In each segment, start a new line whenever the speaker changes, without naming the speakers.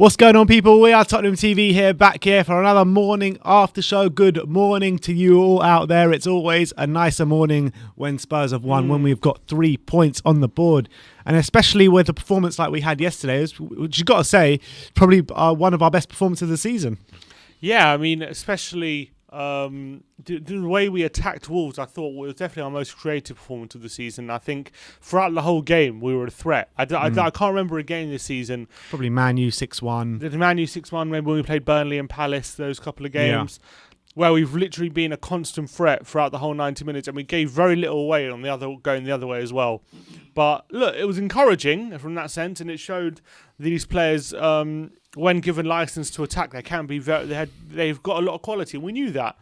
What's going on, people? We are Tottenham TV here, back here for another morning after show. Good morning to you all out there. It's always a nicer morning when Spurs have won, when we've got 3 points on the board. And especially with a performance like we had yesterday, which you've got to say, probably one of our best performances of the season.
Yeah, I mean, especially the way we attacked Wolves, I thought was definitely our most creative performance of the season. I think throughout the whole game, we were a threat. I can't remember a game this season.
Probably Man U 6-1.
The Man U 6-1, maybe when we played Burnley and Palace, those couple of games, where we've literally been a constant threat throughout the whole 90 minutes, and we gave very little away on going the other way as well. But look, it was encouraging from that sense, and it showed these players, when given license to attack, they can be they've got a lot of quality, and we knew that.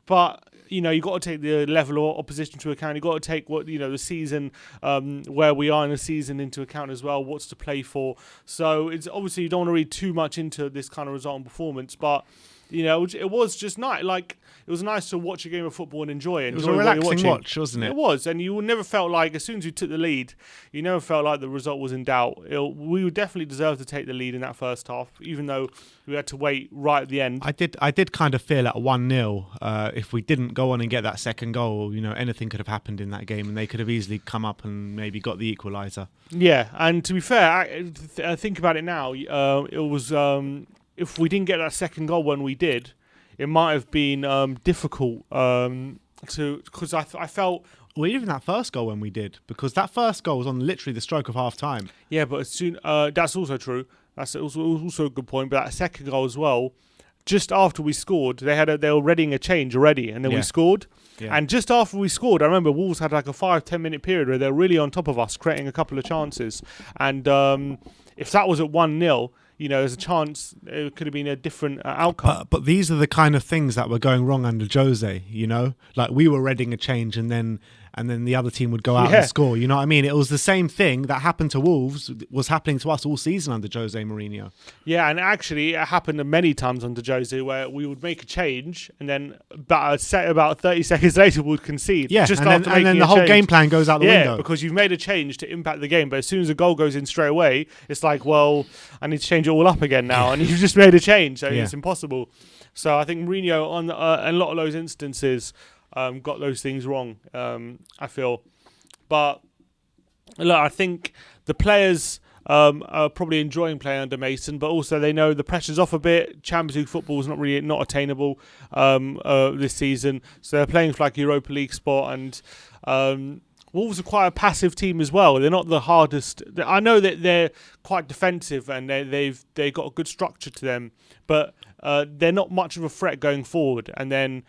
But you got to take the level of opposition to account. You got to take the season, where we are in the season into account as well. What's to play for? So it's obviously you don't want to read too much into this kind of result and performance, but it was just nice. Like, it was nice to watch a game of football and enjoy it.
It was a relaxing watch, wasn't it?
It was, and you never felt like, as soon as you took the lead, you never felt like the result was in doubt. We would definitely deserve to take the lead in that first half, even though we had to wait right at the end.
I did kind of feel at 1-0, if we didn't go on and get that second goal, anything could have happened in that game, and they could have easily come up and maybe got the equaliser.
Yeah, and to be fair, I think about it now, it was... if we didn't get that second goal when we did, it might have been difficult because I felt...
Well, even that first goal when we did, because that first goal was on literally the stroke of half time.
Yeah, but as soon that's also true. That's also a good point. But that second goal as well, just after we scored, they were readying a change already, and then we scored. Yeah. And just after we scored, I remember Wolves had like a 5-10 minute period where they were really on top of us, creating a couple of chances. And if that was at 1-0... there's a chance it could have been a different outcome.
But these are the kind of things that were going wrong under Jose, Like, we were readying a change and then the other team would go out and score. You know what I mean? It was the same thing that happened to Wolves was happening to us all season under Jose Mourinho. Yeah,
and actually it happened many times under Jose where we would make a change and then about 30 seconds later we would concede.
Yeah, and then the whole game plan goes out the window.
Yeah, because you've made a change to impact the game, but as soon as a goal goes in straight away, it's like, well, I need to change it all up again now, and you've just made a change, so it's impossible. So I think Mourinho, on a lot of those instances, got those things wrong, I feel. But look, I think the players are probably enjoying playing under Mason, but also they know the pressure's off a bit. Champions League football is not attainable this season, so they're playing for like Europa League spot, and Wolves are quite a passive team as well. They're not the hardest. I know that they're quite defensive and they've got a good structure to them, but they're not much of a threat going forward. And then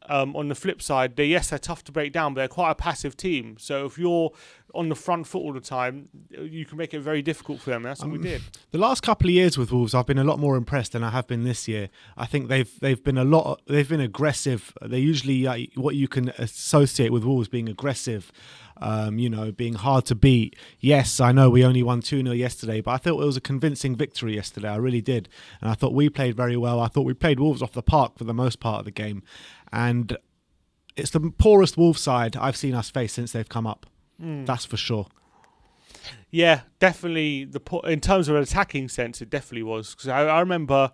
on the flip side, they're tough to break down, but they're quite a passive team. So if you're on the front foot all the time, you can make it very difficult for them. That's what we did.
The last couple of years with Wolves, I've been a lot more impressed than I have been this year. I think they've been aggressive. They're usually what you can associate with Wolves being aggressive, being hard to beat. Yes, I know we only won 2-0 yesterday, but I thought it was a convincing victory yesterday. I really did. And I thought we played very well. I thought we played Wolves off the park for the most part of the game. And it's the poorest Wolves side I've seen us face since they've come up. That's for sure.
Yeah, definitely. In terms of an attacking sense, it definitely was. Because I remember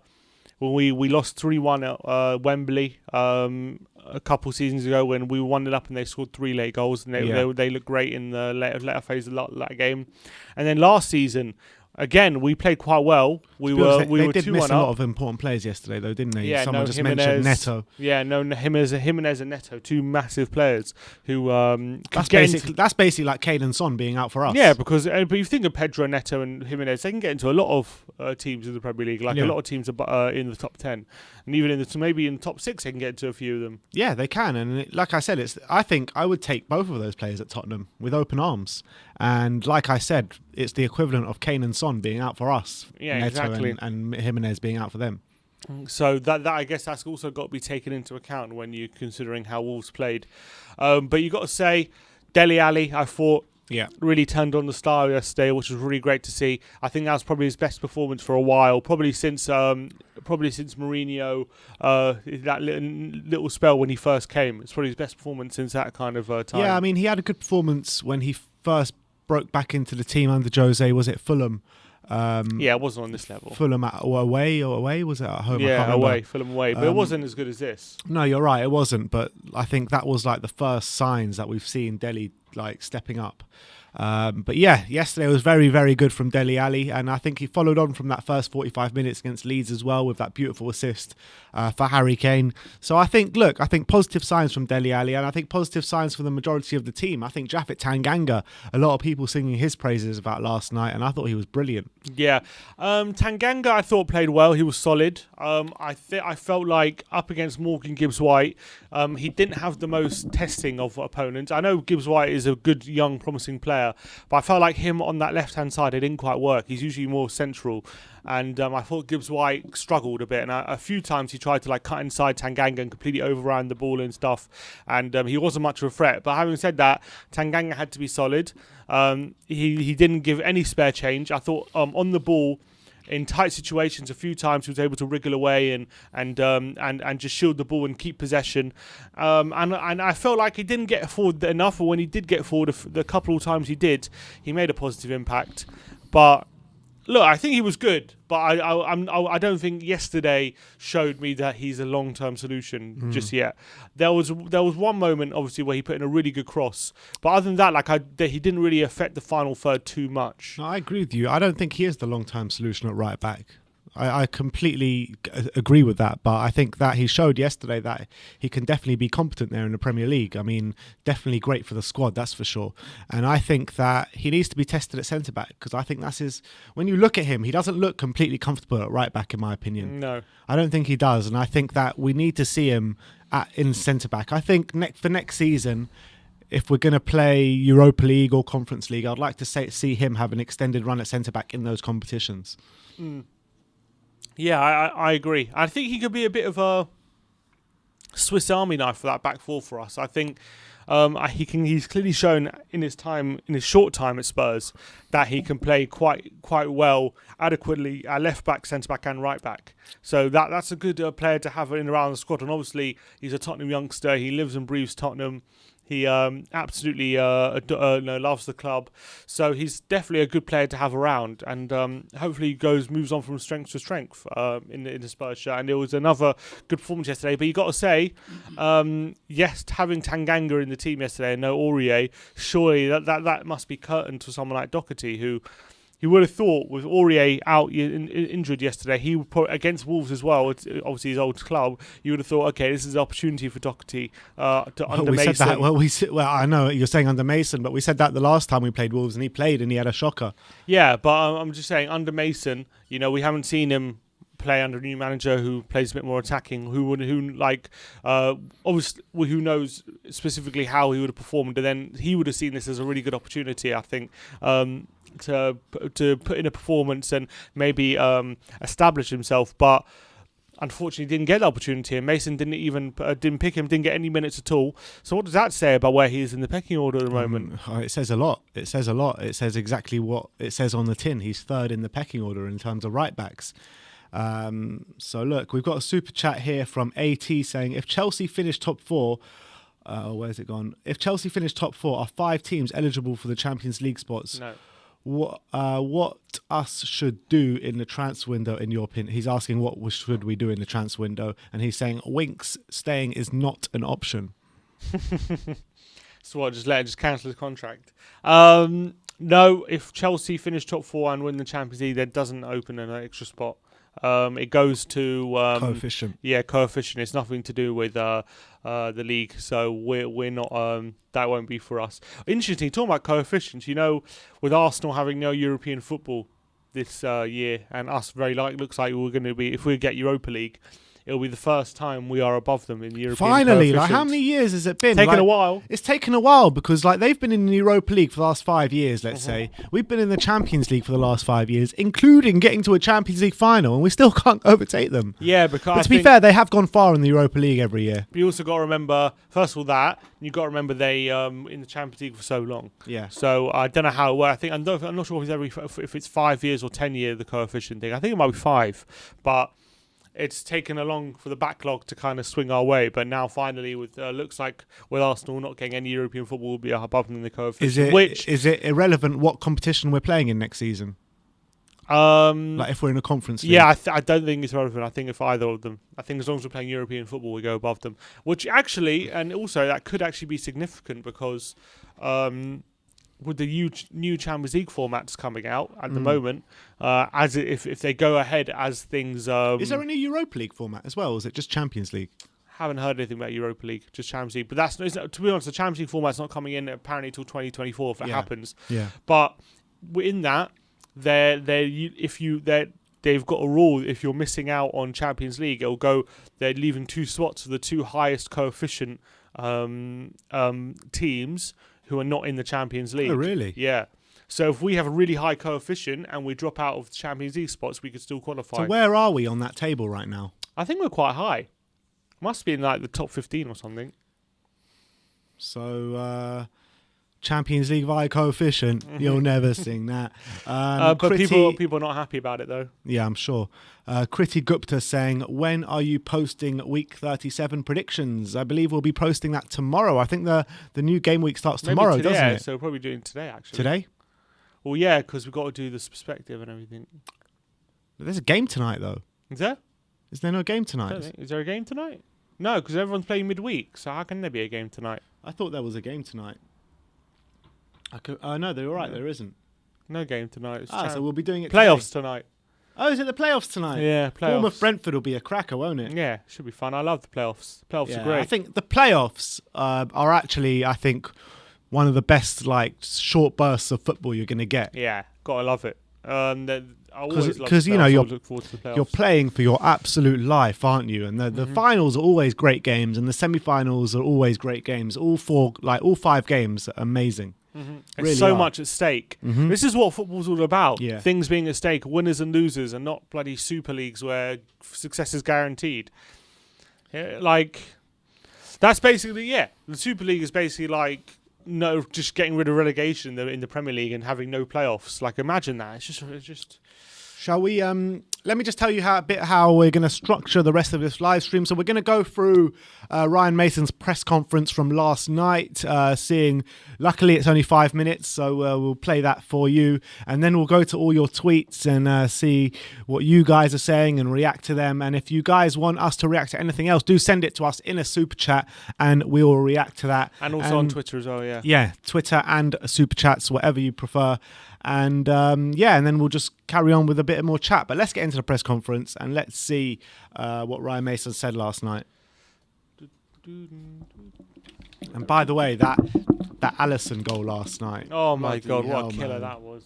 when we lost 3-1 at Wembley a couple seasons ago when we won it up and they scored 3 late goals, and they looked great in the later phase of that game. And then last season, again, we played quite well. We were 2-1 up.
They did miss a lot of important players yesterday, though, didn't they?
Yeah,
Someone just mentioned Neto.
Yeah, Jimenez and Neto, 2 massive players who...
That's basically like Kane and Son being out for us.
Yeah, because but you think of Pedro, Neto and Jimenez, they can get into a lot of teams in the Premier League. Like a lot of teams are in the top 10. And even maybe in the top 6, they can get into a few of them.
Yeah, they can. And like I said, I think I would take both of those players at Tottenham with open arms. And like I said, it's the equivalent of Kane and Son being out for us.
Yeah,
Neto
exactly.
And Jimenez being out for them.
So that I guess that's also got to be taken into account when you're considering how Wolves played. But you got to say, Dele Alli, I thought, really turned on the star yesterday, which was really great to see. I think that was probably his best performance for a while, probably since Mourinho, that little spell when he first came. It's probably his best performance since that kind of time.
Yeah, I mean, he had a good performance when he first broke back into the team under Jose. Was it Fulham?
Yeah, it wasn't on this level.
Fulham away was it at home?
Yeah, away, Fulham away, but it wasn't as good as this.
No, you're right, it wasn't. But I think that was like the first signs that we've seen Dele like stepping up. But yeah, yesterday was very, very good from Dele Alli, and I think he followed on from that first 45 minutes against Leeds as well with that beautiful assist for Harry Kane. So I think positive signs from Dele Alli, and I think positive signs for the majority of the team. I think Japhet Tanganga, a lot of people singing his praises about last night, and I thought he was brilliant.
Yeah, Tanganga I thought played well. He was solid. I felt like up against Morgan Gibbs-White, he didn't have the most testing of opponents. I know Gibbs-White is a good young promising player, but I felt like him on that left-hand side, it didn't quite work. He's usually more central, and I thought Gibbs-White struggled a bit, and a few times he tried to like cut inside Tanganga and completely overran the ball and stuff, and he wasn't much of a threat. But having said that, Tanganga had to be solid. He didn't give any spare change. I thought on the ball, in tight situations, a few times he was able to wriggle away and just shield the ball and keep possession. And I felt like he didn't get forward enough, but when he did get forward, the couple of times he did, he made a positive impact. But look, I think he was good, but I don't think yesterday showed me that he's a long-term solution just yet. There was one moment, obviously, where he put in a really good cross, but other than that, he didn't really affect the final third too much.
No, I agree with you. I don't think he is the long-term solution at right back. I completely agree with that, but I think that he showed yesterday that he can definitely be competent there in the Premier League. I mean, definitely great for the squad, that's for sure. And I think that he needs to be tested at centre-back, because I think that's his... When you look at him, he doesn't look completely comfortable at right-back, in my opinion.
No.
I don't think he does, and I think that we need to see him in centre-back. I think for next season, if we're going to play Europa League or Conference League, I'd like to see him have an extended run at centre-back in those competitions.
Yeah, I agree. I think he could be a bit of a Swiss Army knife for that back four for us. I think he's clearly shown in his short time at Spurs that he can play quite well, adequately at left back, centre back, and right back. So that's a good player to have in and around the squad. And obviously, he's a Tottenham youngster. He lives and breathes Tottenham. He absolutely loves the club, so he's definitely a good player to have around, and hopefully moves on from strength to strength in the Spurs shirt. And it was another good performance yesterday. But you got to say, yes, having Tanganga in the team yesterday and no Aurier, surely that must be curtained to someone like Doherty, who. You would have thought with Aurier out injured yesterday, he would put against Wolves as well. It's obviously his old club. You would have thought, okay, this is an opportunity for Doherty under Mason.
Said that. Well, I know you're saying under Mason, but we said that the last time we played Wolves, and he played and he had a shocker.
Yeah, but I'm just saying under Mason, we haven't seen him play under a new manager who plays a bit more attacking, obviously who knows specifically how he would have performed, and then he would have seen this as a really good opportunity, I think. To put in a performance and maybe establish himself, but unfortunately didn't get the opportunity, and Mason didn't pick him, didn't get any minutes at all. So what does that say about where he is in the pecking order at the moment?
It says a lot. It says exactly what it says on the tin. He's third in the pecking order in terms of right backs. So look, we've got a super chat here from AT saying, if Chelsea finish top four, where's it gone? If Chelsea finish top four, are 5 teams eligible for the Champions League spots?
No.
What us should do in the transfer window, in your opinion? He's asking what should we do in the transfer window, and he's saying Winks staying is not an option.
So what? Just cancel his contract. No, if Chelsea finish top 4 and win the Champions League, that doesn't open an extra spot. It goes to
coefficient.
Yeah, coefficient. It's nothing to do with the league, so we're not. That won't be for us. Interesting. Talking about coefficients, with Arsenal having no European football this year, and us looks like we're going to be, if we get Europa League, it'll be the first time we are above them in the European
Finally, how many years has it been?
Taken a while.
It's taken a while because they've been in the Europa League for the last 5 years, let's say. We've been in the Champions League for the last 5 years, including getting to a Champions League final, and we still can't overtake them.
Yeah, because
but to be fair, they have gone far in the Europa League every year.
You also got to remember, first of all, that you got to remember they in the Champions League for so long.
Yeah.
So I don't know how. Well, I'm not sure if it's 5 years or 10 year the coefficient thing. I think it might be 5, but. It's taken along for the backlog to kind of swing our way, but now finally, looks like with Arsenal not getting any European football, will be above them in the coefficient.
Is it irrelevant what competition we're playing in next season? Like if we're in a conference league?
Yeah, I don't think it's relevant. I think if either of them, I think as long as we're playing European football, we go above them. Which actually, and also that could actually be significant because with the new Champions League formats coming out at the moment, if they go ahead as things,
is there any Europa League format as well? Or is it just Champions League?
Haven't heard anything about Europa League, just Champions League. But that's to be honest, the Champions League format's not coming in apparently until 2024 if it happens.
Yeah.
But in that, they've got a rule. If you're missing out on Champions League, it'll go. They're leaving 2 spots for the 2 highest coefficient teams who are not in the Champions League.
Oh, really?
Yeah. So if we have a really high coefficient and we drop out of the Champions League spots, we could still qualify.
So where are we on that table right now?
I think we're quite high. Must be in like the top 15 or something.
So Champions League via coefficient, you'll never sing that.
But people are not happy about it though.
Yeah, I'm sure. Kriti Gupta saying, when are you posting week 37 predictions? I believe we'll be posting that tomorrow. I think the new game week starts tomorrow,
today,
doesn't it?
So we're probably doing today actually.
Today?
Well, yeah, because we've got to do this perspective and everything.
There's a game tonight though.
Is there?
Is there no game tonight?
Is there a game tonight? No, because everyone's playing midweek. So how can there be a game tonight?
I thought there was a game tonight. No, they're all right. There isn't.
No game tonight.
So we'll be doing it
playoffs
today.
tonight.
Oh, is it the playoffs tonight?
Yeah, playoffs.
Bournemouth Brentford will be a cracker, won't it?
Yeah, should be fun. I love the playoffs. Playoffs are great.
I think the playoffs are actually, I think, one of the best like short bursts of football you're going to get.
Yeah, gotta love it.
Because you're playing for your absolute life, aren't you? And the finals are always great games, and the semi-finals are always great games. All 5 games are amazing.
Really so much at stake. This is what football's all about.
Yeah.
Things being at stake, winners and losers, and not bloody super leagues where success is guaranteed. Like that's basically The Super League is basically like just getting rid of relegation in the Premier League and having no playoffs. Like imagine that. It's just.
Shall we? Let me just tell you how we're going to structure the rest of this live stream. So we're going to go through Ryan Mason's press conference from last night. Luckily it's only 5 minutes, so we'll play that for you, and then we'll go to all your tweets and see what you guys are saying and react to them. And if you guys want us to react to anything else, do send it to us in a super chat, and we will react to that.
And also on Twitter as well.
Yeah, Twitter and super chats, whatever you prefer. And and then we'll just carry on with a bit more chat. But let's get into the press conference and let's see what Ryan Mason said last night. And by the way, that Alisson goal last night.
Oh my God, what a killer that was!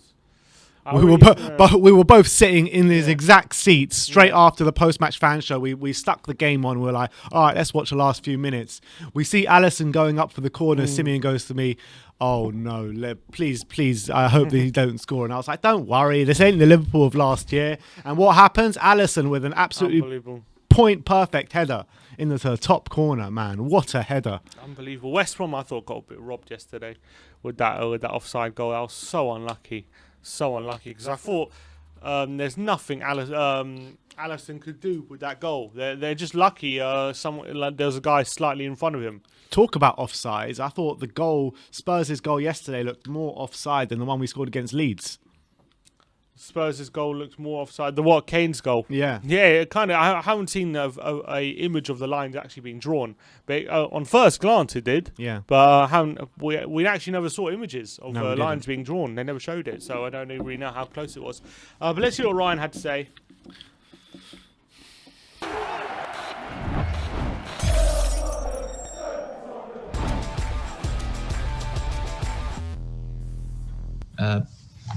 We were both sitting in these exact seats straight after the post-match fan show. We stuck the game on. We're like, all right, let's watch the last few minutes. We see Alisson going up for the corner. Simeon goes to me, oh no, please, I hope that he don't score. And I was like, don't worry, this ain't the Liverpool of last year. And what happens? Alisson with an absolutely point-perfect header in the top corner, man. What a header.
Unbelievable. West Brom, I thought, got a bit robbed yesterday with that offside goal. I was so unlucky. Because I thought there's nothing Alisson could do with that goal. They're just lucky. There's a guy slightly in front of him.
Talk about offsides. I thought the goal, Spurs' goal yesterday, looked more offside than the one we scored against Leeds.
Spurs' goal looks more offside than what Kane's goal.
Yeah,
it kind of. I haven't seen a image of the lines actually being drawn, but on first glance it did.
Yeah,
but we actually never saw images of lines being drawn. They never showed it, so I don't really know how close it was. But let's see what Ryan had to say.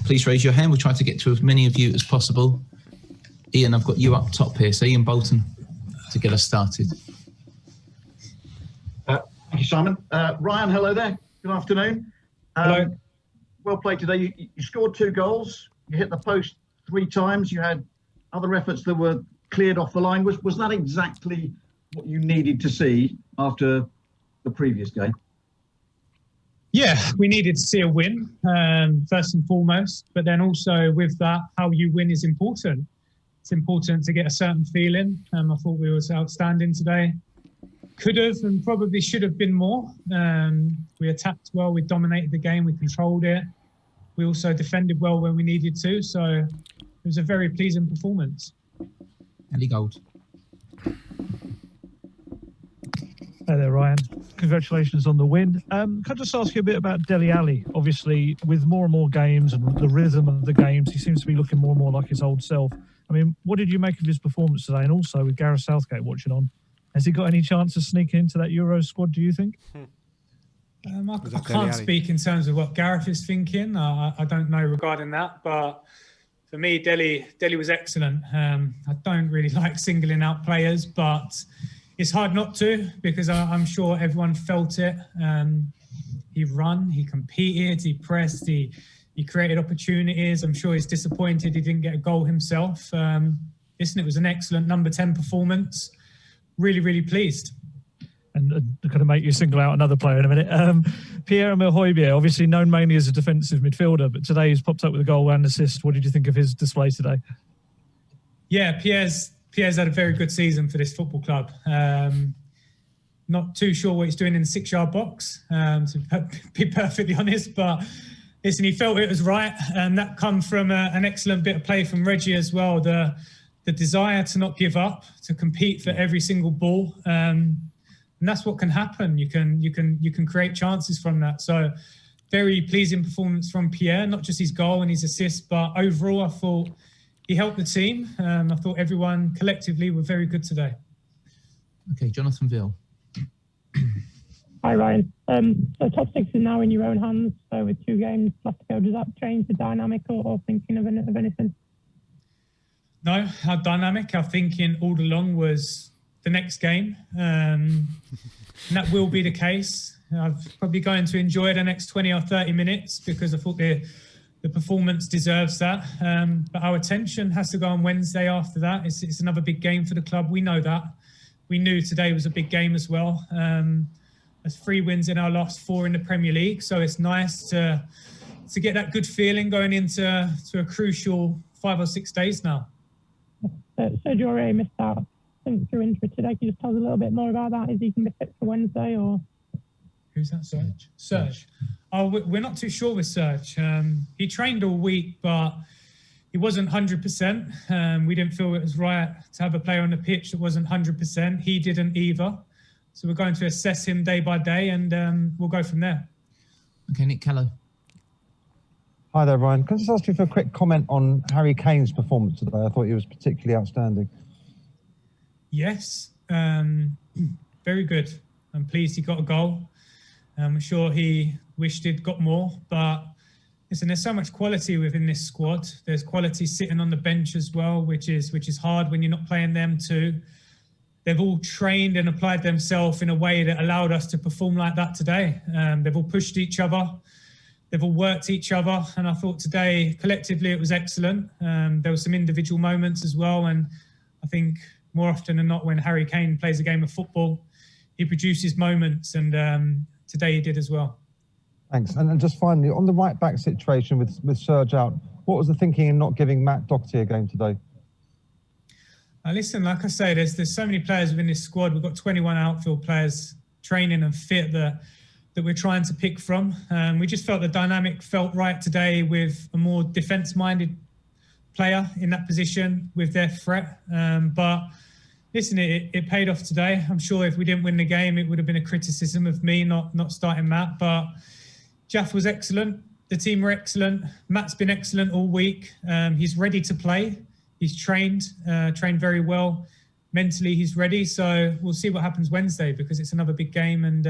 Please raise your hand. We'll try to get to as many of you as possible. Ian, I've got you up top here. So Ian Bolton to get us started.
Thank you, Simon. Ryan, hello there. Good afternoon.
Hello.
Well played today. You scored 2 goals. You hit the post 3 times. You had other efforts that were cleared off the line. Was that exactly what you needed to see after the previous game?
Yeah, we needed to see a win, first and foremost. But then also with that, how you win is important. It's important to get a certain feeling. I thought we were outstanding today. Could have and probably should have been more. We attacked well. We dominated the game. We controlled it. We also defended well when we needed to. So was a very pleasing performance.
Ellie Gold.
Hey there, Ryan. Congratulations on the win. Can I just ask you a bit about Dele Alli? Obviously, with more and more games and the rhythm of the games, he seems to be looking more and more like his old self. I mean, what did you make of his performance today? And also with Gareth Southgate watching on, has he got any chance of sneaking into that Euro squad, do you think?
I can't speak in terms of what Gareth is thinking. I don't know regarding that. But for me, Dele was excellent. I don't really like singling out players, but it's hard not to, because I'm sure everyone felt it. He ran, he competed, he pressed, he created opportunities. I'm sure he's disappointed he didn't get a goal himself. Listen, it was an excellent number 10 performance. Really, really pleased.
And going to make you single out another player in a minute. Pierre-Emile Hojbjerg, obviously known mainly as a defensive midfielder, but today he's popped up with a goal and assist. What did you think of his display today?
Yeah, Pierre's had a very good season for this football club. Not too sure what he's doing in the 6-yard box, to be perfectly honest. But listen, he felt it was right, and that come from an excellent bit of play from Reggie as well. The desire to not give up, to compete for every single ball, and that's what can happen. You can create chances from that. So, very pleasing performance from Pierre. Not just his goal and his assist, but overall, I thought he helped the team. I thought everyone collectively were very good today.
Okay, Jonathan Veal.
Hi, Ryan. So top 6 is now in your own hands. So with 2 games left to go, does that change the dynamic or thinking of anything?
No, our dynamic, our thinking all along was the next game. And that will be the case. I'm probably going to enjoy the next 20 or 30 minutes because I thought the performance deserves that. But our attention has to go on Wednesday after that. It's another big game for the club. We know that. We knew today was a big game as well. There's 3 wins in our last 4 in the Premier League. So it's nice to get that good feeling going into a crucial 5 or 6 days now.
Sergio already missed out through injury today. Can you just tell us a little bit more about that? Is he going to be fit for Wednesday or?
Who's that, Serge? Oh, we're not too sure with Serge. He trained all week, but he wasn't 100%. We didn't feel it was right to have a player on the pitch that wasn't 100%. He didn't either. So we're going to assess him day by day, and we'll go from there.
Okay, Nick Callow.
Hi there, Ryan. Can I just ask you for a quick comment on Harry Kane's performance today? I thought he was particularly outstanding.
Yes, very good. I'm pleased he got a goal. I'm sure he wished he'd got more, but listen, there's so much quality within this squad. There's quality sitting on the bench as well, which is hard when you're not playing them too. They've all trained and applied themselves in a way that allowed us to perform like that today. They've all pushed each other. They've all worked each other. And I thought today, collectively, it was excellent. There were some individual moments as well. And I think more often than not, when Harry Kane plays a game of football, he produces moments. And today he did as well.
Thanks. And just finally, on the right-back situation with Serge out, what was the thinking in not giving Matt Doherty a game today?
Listen, like I say, there's so many players within this squad. We've got 21 outfield players training and fit that we're trying to pick from. We just felt the dynamic felt right today with a more defence-minded player in that position with their threat. But listen, it paid off today. I'm sure if we didn't win the game, it would have been a criticism of me not starting Matt. But Jaff was excellent. The team were excellent. Matt's been excellent all week. He's ready to play. He's trained very well. Mentally, he's ready. So we'll see what happens Wednesday because it's another big game and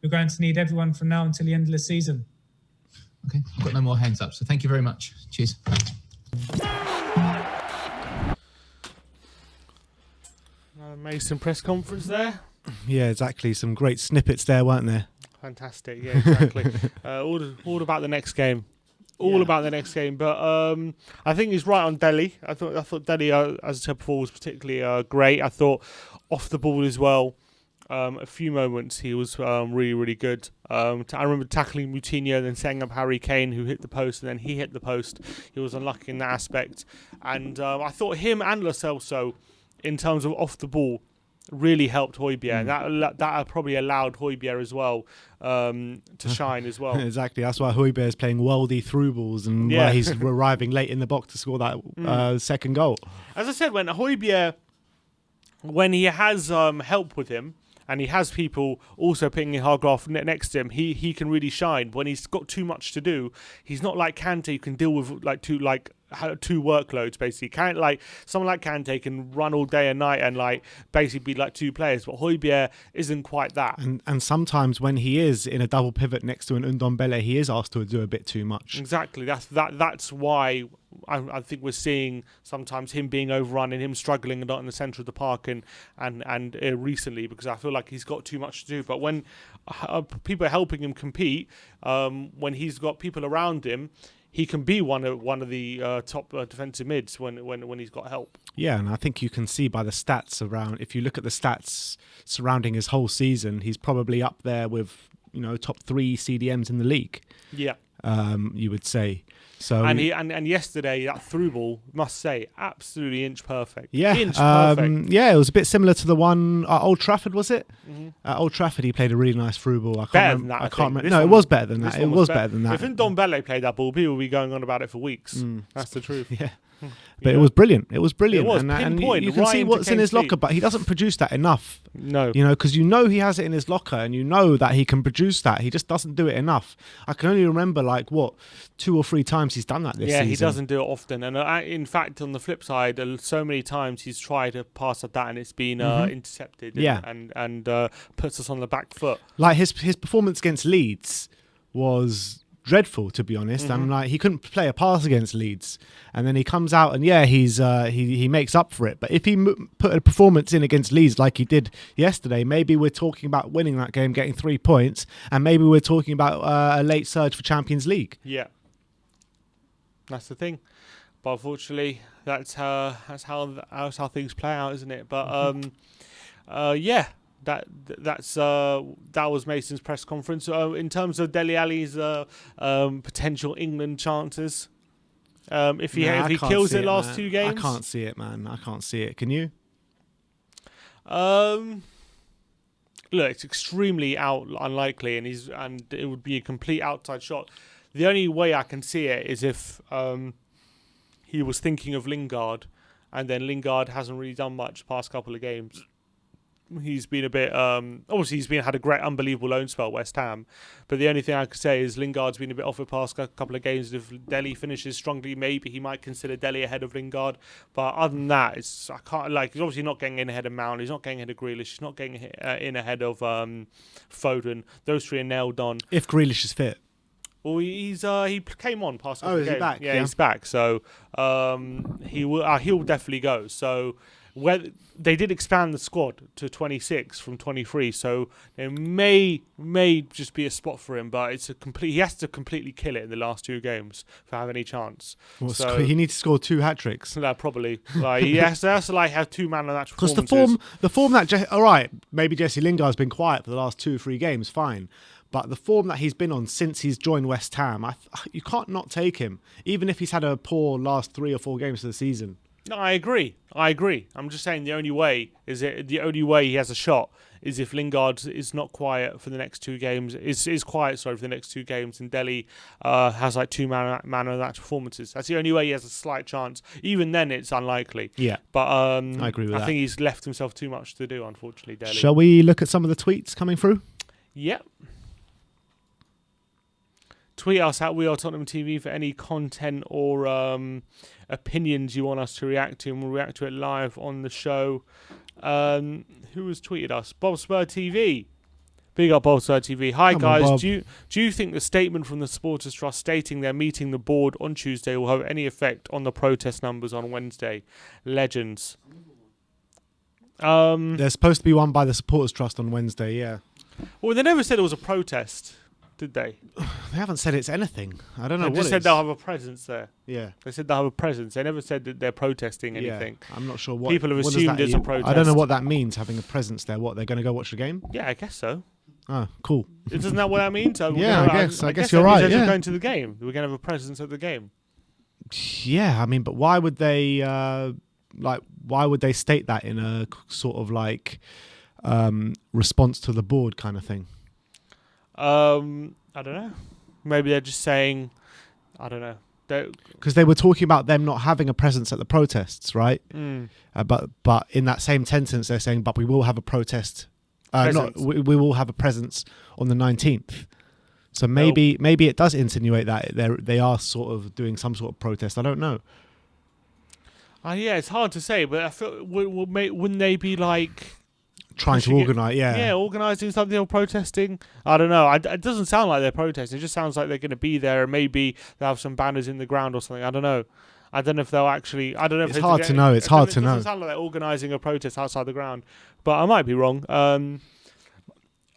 we're going to need everyone from now until the end of the season.
Okay, I've got no more hands up. So thank you very much. Cheers.
Amazing press conference there.
Yeah, exactly. Some great snippets there, weren't there? Fantastic. Yeah, exactly. all about the next game. About the next game, but I think he's right on Dele. I thought Dele, as I said before, was particularly great. I thought off the ball as well. A few moments he was really, really good. I remember tackling Moutinho, then setting up Harry Kane, who hit the post, and then he hit the post. He was unlucky in that aspect, and I thought him and Lo Celso, in terms of off the ball,
really helped Hojbjerg. And that probably allowed Hojbjerg as well to shine as well.
Exactly. That's why Hojbjerg is playing worldy through balls and why he's arriving late in the box to score that second goal.
As I said, when Hojbjerg, when he has help with him, and he has people also putting in Hargraf next to him, he can really shine. When he's got too much to do, he's not like Kante, who can deal with two workloads basically. Someone like Kante can run all day and night and basically be like two players, but Hojbjerg isn't quite that.
And sometimes when he is in a double pivot next to an Ndombele, he is asked to do a bit too much.
Exactly. That's why I think we're seeing sometimes him being overrun and him struggling a lot in the centre of the park and recently, because I feel like he's got too much to do. But when people are helping him compete, when he's got people around him, he can be one of the top defensive mids when he's got help.
Yeah, and I think you can see by the stats around. If you look at the stats surrounding his whole season, he's probably up there with top 3 CDMs in the league.
Yeah,
you would say. So
and yesterday that through ball, must say, absolutely inch perfect.
Yeah,
inch perfect.
Yeah, it was a bit similar to the one at Old Trafford, was it? Mm-hmm. At Old Trafford, he played a really nice through ball. I can't remember. No, it was better than that. It was better than that.
If Ndombele played that ball, people would be going on about it for weeks. That's the truth.
Yeah. But it was brilliant. It was brilliant.
It was
and
pinpoint.
You can see what's in his locker, but he doesn't produce that enough.
No.
Because he has it in his locker and that he can produce that. He just doesn't do it enough. I can only remember 2 or 3 times he's done that this season.
Yeah, he doesn't do it often. And in fact, on the flip side, so many times he's tried to pass at that and it's been intercepted and puts us on the back foot.
Like his performance against Leeds was dreadful, to be honest. And he couldn't play a pass against Leeds, and then he comes out and he makes up for it. But if he put a performance in against Leeds like he did yesterday, maybe we're talking about winning that game, getting 3 points, and maybe we're talking about a late surge for Champions League.
Yeah, that's the thing. But unfortunately, that's how things play out, isn't it? But that was Mason's press conference. In terms of Dele Alli's potential England chances, if he kills it last 2 games,
I can't see it, man. I can't see it. Can you?
Look, it's extremely unlikely, and it would be a complete outside shot. The only way I can see it is if he was thinking of Lingard, and then Lingard hasn't really done much the past couple of games. He's been a bit obviously he's had a great unbelievable loan spell at West Ham, but the only thing I could say is Lingard's been a bit off the past couple of games. If Dele finishes strongly, maybe he might consider Dele ahead of Lingard, but other than that, he's obviously not getting in ahead of Mount, he's not getting ahead of Grealish, he's not getting in ahead of Foden. Those 3 are nailed on.
If Grealish is fit.
Well, he came on past couple
of
games.
He back?
Yeah, he's back, so he'll definitely go. So they did expand the squad to 26 from 23, so there may just be a spot for him, but he has to completely kill it in the last 2 games to have any chance.
Well, so he needs to score 2 hat-tricks.
Probably. He has to have 2 man of that performances.
Because the form that all right, maybe Jesse Lingard's been quiet for the last 2 or 3 games, fine. But the form that he's been on since he's joined West Ham, you can't not take him, even if he's had a poor last 3 or 4 games of the season.
No, I agree. I'm just saying the only way he has a shot is if Lingard is not quiet for the next 2 games. Is quiet for the next 2 games, and Dele has 2 man of that performances. That's the only way he has a slight chance. Even then, it's unlikely.
Yeah,
but I
agree with that.
I think he's left himself too much to do, unfortunately. Dele.
Shall we look at some of the tweets coming through?
Yep. Tweet us at WeAreTottenhamTV for any content or opinions you want us to react to, and we'll react to it live on the show. Who has tweeted us? Bob Spur TV. Big up Bob Spur TV. Hi guys, do you think the statement from the Supporters Trust stating they're meeting the board on Tuesday will have any effect on the protest numbers on Wednesday? Legends.
There's supposed to be one by the Supporters Trust on Wednesday, yeah.
Well, they never said it was a protest, did they?
They haven't said it's anything. I don't know what
They just said they'll have a presence there.
Yeah.
They said they'll have a presence. They never said that they're protesting anything.
Yeah. I'm not sure what...
People have assumed it's a protest.
I don't know what that means, having a presence there. What, they're going to go watch the game?
Yeah, I guess so.
Oh, cool.
Isn't that what that means?
Yeah, I guess you're right.
They're going to the game. We're going to have a presence at the game.
Yeah, I mean, but why would they... why would they state that in a sort of like response to the board kind of thing?
I don't know. Maybe they're just saying, I don't know.
Because they were talking about them not having a presence at the protests, right? But in that same sentence, they're saying, but we will have a protest. We will have a presence on the 19th. So maybe it does insinuate that they are sort of doing some sort of protest. I don't know.
Yeah, it's hard to say, but I feel wouldn't they be like
trying to organise? Yeah,
organising something or protesting. I don't know. It doesn't sound like they're protesting. It just sounds like they're going to be there, and maybe they'll have some banners in the ground or something. I don't know. I don't know if they'll actually. I don't know.
It's hard to know. It's hard to know.
It doesn't sound like they're organising a protest outside the ground, but I might be wrong.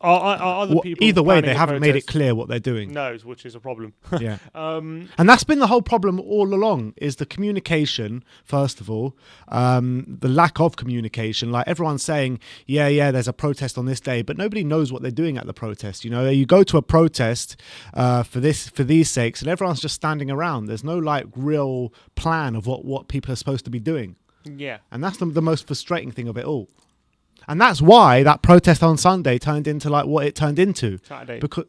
Are other people
either way, they
planning a
haven't made it
protest?
clear what they're doing.
No, which is a problem.
Yeah. And that's been the whole problem all along, is the communication, first of all, the lack of communication. Like, everyone's saying, yeah, there's a protest on this day, but nobody knows what they're doing at the protest. You know, you go to a protest for these sakes, and everyone's just standing around. There's no like real plan of what people are supposed to be doing.
Yeah.
And that's the most frustrating thing of it all. And that's why that protest on Sunday turned into like what it turned into.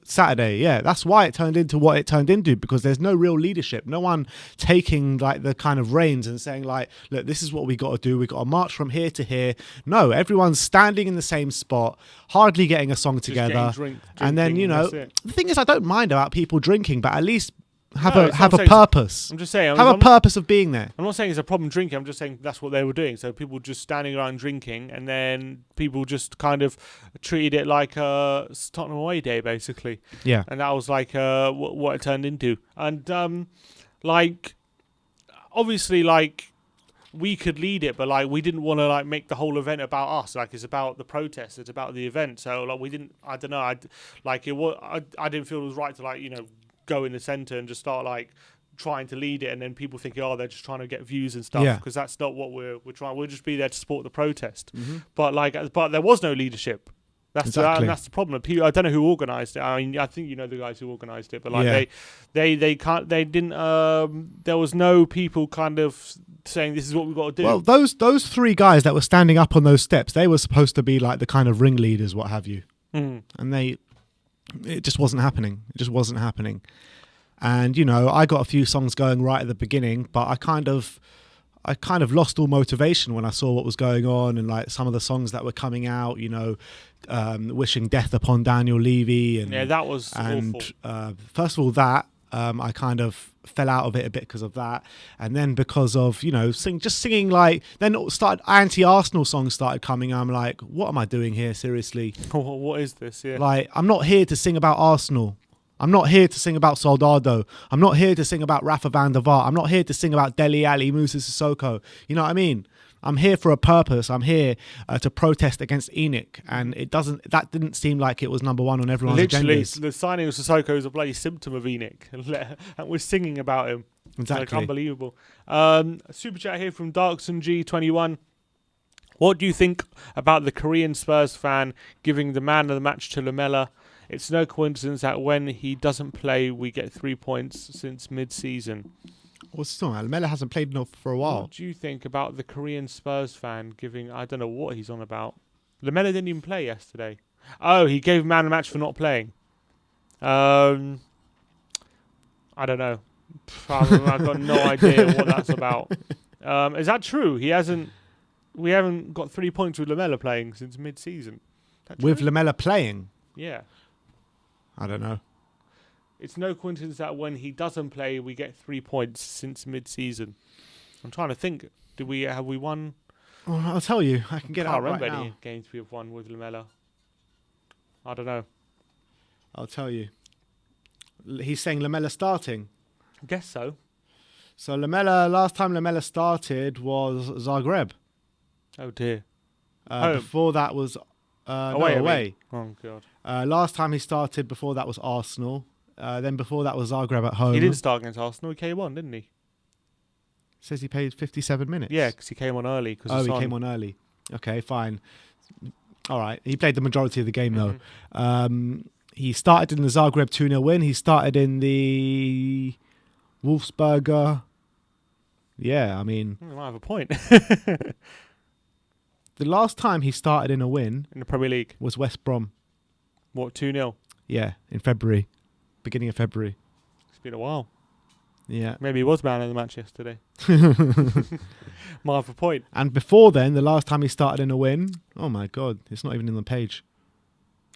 Saturday, yeah. That's why it turned into what it turned into, because there's no real leadership. No one taking like the kind of reins and saying like, look, this is what we got to do. We got to march from here to here. No, everyone's standing in the same spot, hardly getting a song together. And then, you know, the thing is, I don't mind about people drinking, but at least have a purpose.
I'm just saying.
Have a purpose of being there.
I'm not saying it's a problem drinking. I'm just saying that's what they were doing. So people just standing around drinking, and then people just kind of treated it like a Tottenham away day, basically.
Yeah.
And that was like what it turned into. And like, obviously, like, we could lead it, but like, we didn't want to like make the whole event about us. Like, it's about the protest. It's about the event. So like, we didn't. I don't know. I didn't feel it was right to like, you know, go in the centre and just start like trying to lead it, and then people think, oh, they're just trying to get views and stuff, because that's not what we're trying. We'll just be there to support the protest. But there was no leadership. That's the problem. I don't know who organised it. I mean, I think you know the guys who organised it, but like they can't. They didn't. There was no people kind of saying this is what we've got to do.
Well, those three guys that were standing up on those steps, they were supposed to be like the kind of ringleaders, what have you, and it just wasn't happening. It just wasn't happening. And, you know, I got a few songs going right at the beginning, but I kind of lost all motivation when I saw what was going on, and like some of the songs that were coming out, you know, wishing death upon Daniel Levy. And
that was awful.
First of all, that I kind of fell out of it a bit because of that, and then because of, you know, singing like, then anti-Arsenal songs started coming. I'm like, what am I doing here? Seriously,
what is this? Yeah,
like, I'm not here to sing about Arsenal. I'm not here to sing about Soldado. I'm not here to sing about Rafa van der Vaart. I'm not here to sing about Dele Alli, Musa Sissoko. You know what I mean? I'm here for a purpose. I'm here to protest against ENIC, and that didn't seem like it was number one on everyone's agendas.
The signing of Sissoko is a bloody symptom of ENIC, and we're singing about him.
Exactly.
Like, unbelievable. Super chat here from Darkson G21. What do you think about the Korean Spurs fan giving the man of the match to Lamela? It's no coincidence that when he doesn't play, we get 3 points since mid-season.
What's the matter? Lamela hasn't played enough for a while.
What do you think about the Korean Spurs fan giving... I don't know what he's on about. Lamela didn't even play yesterday. Oh, he gave man a match for not playing. I don't know. I've got no idea what that's about. Is that true? We haven't got 3 points with Lamela playing since mid-season.
With Lamela playing?
Yeah.
I don't know.
It's no coincidence that when he doesn't play, we get 3 points since mid-season. I'm trying to think. Have we won?
Well, I'll tell you. I can get out right now.
I can't remember any games we have won with Lamela. I don't know.
I'll tell you. He's saying Lamela starting.
I guess so.
So last time Lamela started was Zagreb.
Oh dear.
Before that was away.
Oh god.
Last time he started before that was Arsenal. Then before that was Zagreb at home.
He didn't start against Arsenal. He came on, didn't he?
Says he played 57 minutes.
Yeah, because he came on early.
He came on early. Okay, fine. All right. He played the majority of the game though. He started in the Zagreb 2-0 win. He started in the Wolfsberger Yeah, I mean,
I might have a point.
the last time he started in a win
In the Premier League.
was West Brom.
What, 2-0?
Yeah, in February, beginning of February.
It's been a while.
Yeah.
Maybe he was man of the match yesterday. Might have a point.
And before then, the last time he started in a win, oh my God, it's not even in the page.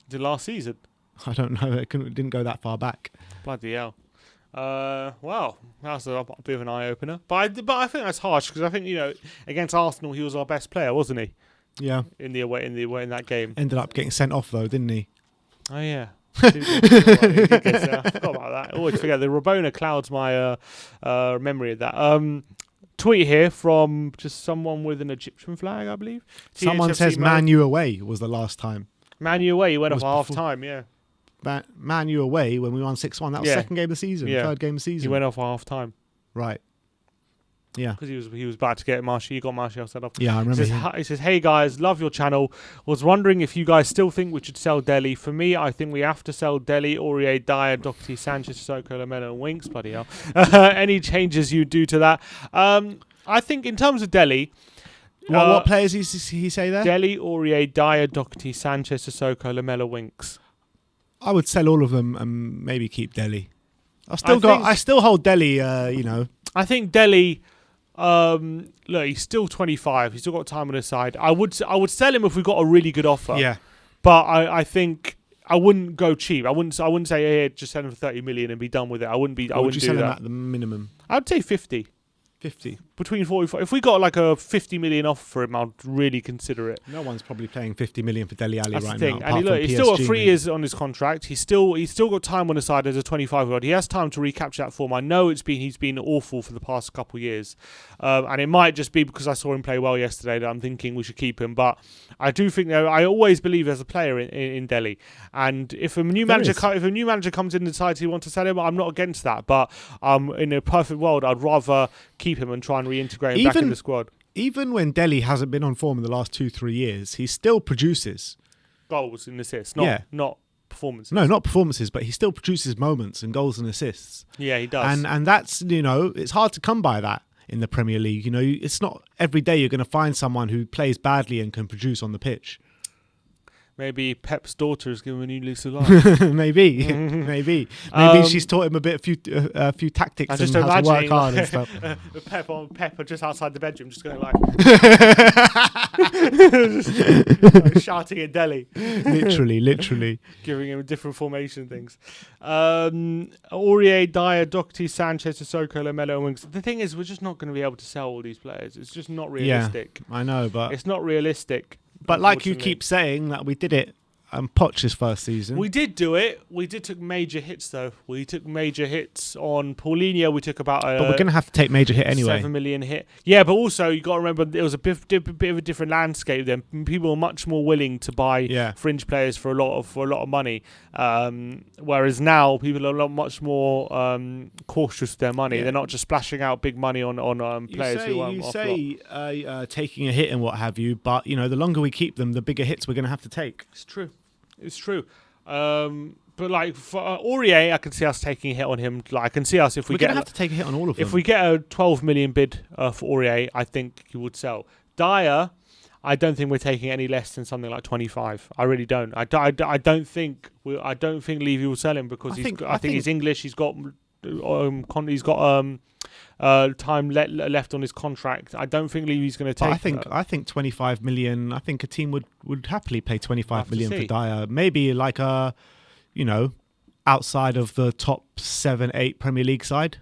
Did last season?
I don't know. It didn't go that far back.
Bloody hell. Well, that's a bit of an eye opener. But I think that's harsh because I think against Arsenal he was our best player, wasn't he?
Yeah.
In that game.
Ended up getting sent off though, didn't he?
Oh yeah. I forgot about that. I always forget. The Rabona clouds my memory of that. Tweet here from just someone with an Egyptian flag, I believe.
Someone says Man U away was the last time.
Man U away, he went off half time, yeah.
Man U away when we won 6-1. That was second game of the season, third game of the season.
He went off half time.
Right. Yeah.
Because he was about to get Martial. He got Martial set up.
Yeah, I remember.
He says, hey guys, love your channel. Was wondering if you guys still think we should sell Dele. For me, I think we have to sell Dele, Aurier, Dyer, Doherty, Sanchez, Sissoko, Lamela, and Winks. Bloody hell. Any changes you do to that? I think in terms of Dele...
What players he say there?
Dele, Aurier, Dyer, Doherty, Sanchez, Sissoko, Lamela, Winks.
I would sell all of them and maybe keep Dele. I still hold Dele,
I think Dele... look, he's still 25. He's still got time on his side. I would sell him if we got a really good offer.
Yeah.
But I think I wouldn't go cheap. I wouldn't say, hey, just sell him for 30 million and be done with it. I wouldn't do
you sell him
that.
at the minimum?
I'd say 50.
50.
Between 45. If we got like a 50 million offer for him, I'd really consider it.
No one's probably paying 50 million for Dele Alli right now.
And he's still got 3 years on his contract. He's still got time on his side as a 25-year-old. He has time to recapture that form. I know he's been awful for the past couple of years, and it might just be because I saw him play well yesterday that I'm thinking we should keep him. But I do think I always believe there's a player in Dele, and if a new manager comes in and decides he wants to sell him, I'm not against that. But in a perfect world, I'd rather keep him and try and reintegrate him back in the squad.
Even when Dele hasn't been on form in the last 2-3 years, he still produces
goals and assists, not performances.
No, not performances, but he still produces moments and goals and assists.
Yeah, he does.
And that's, it's hard to come by that in the Premier League. It's not every day you're going to find someone who plays badly and can produce on the pitch.
Maybe Pep's daughter has given him a new lease of life.
Maybe she's taught him a few tactics and how to work hard and stuff.
Pep just outside the bedroom, just going like shouting at Dele.
Literally.
Giving him different formation things. Aurier, Dyer, Doherty, Sanchez, Sissoko, Lamela, and Winks. The thing is, we're just not going to be able to sell all these players. It's just not realistic.
Yeah, I know, but...
It's not realistic.
But like you keep saying, that we did it Poch's first season.
We did do it. We did took major hits, though. We took major hits on Paulinho. We took about
but we're going to have to take major hit anyway.
7 million hit. Yeah, but also you got to remember it was a bit of a different landscape then. People were much more willing to buy fringe players for a lot of money. Whereas now people are much more cautious with their money. Yeah. They're not just splashing out big money on players who
you say taking a hit and what have you, but the longer we keep them, the bigger hits we're going to have to take.
It's true. But like for Aurier, I can see us taking a hit on him. Like I can see us if we're
going to have to take a hit on all of them.
If we get a 12 million bid for Aurier, I think he would sell. Dyer, I don't think we're taking any less than something like 25. I really don't. I don't think Levy will sell him because I think he's English. He's got time left on his contract. I don't think Levy's going to take.
I think 25 million. I think a team would happily pay 25 million for Dyer. Maybe like outside of the top 7-8 Premier League side,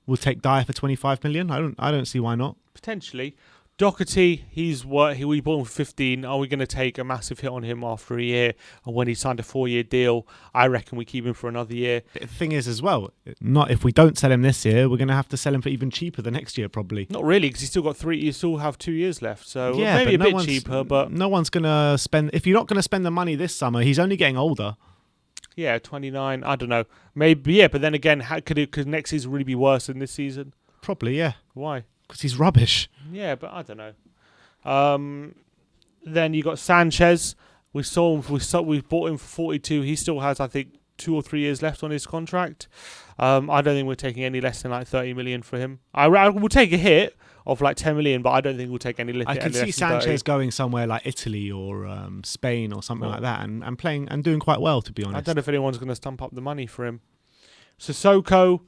we'll take Dyer for 25 million. I don't see why not.
Potentially. Doherty, we bought him for 15. Are we going to take a massive hit on him after a year? And when he signed a 4-year deal, I reckon we keep him for another year.
The thing is as well, not if we don't sell him this year, we're going to have to sell him for even cheaper the next year probably.
Not really, because you still have 2 years left. So maybe a bit cheaper, but...
No one's going to spend... If you're not going to spend the money this summer, he's only getting older.
Yeah, 29, I don't know. Maybe, yeah, but then again, could next season really be worse than this season?
Probably, yeah.
Why?
Because he's rubbish.
Yeah, but I don't know. Then you got Sanchez. We bought him for 42. He still has, I think, 2 or 3 years left on his contract. I don't think we're taking any less than like 30 million for him. I will take a hit of like 10 million, but I don't think we'll take any less.
I could see Sanchez going somewhere like Italy or Spain or something like that, and playing and doing quite well, to be honest.
I don't know if anyone's going to stump up the money for him. Sissoko,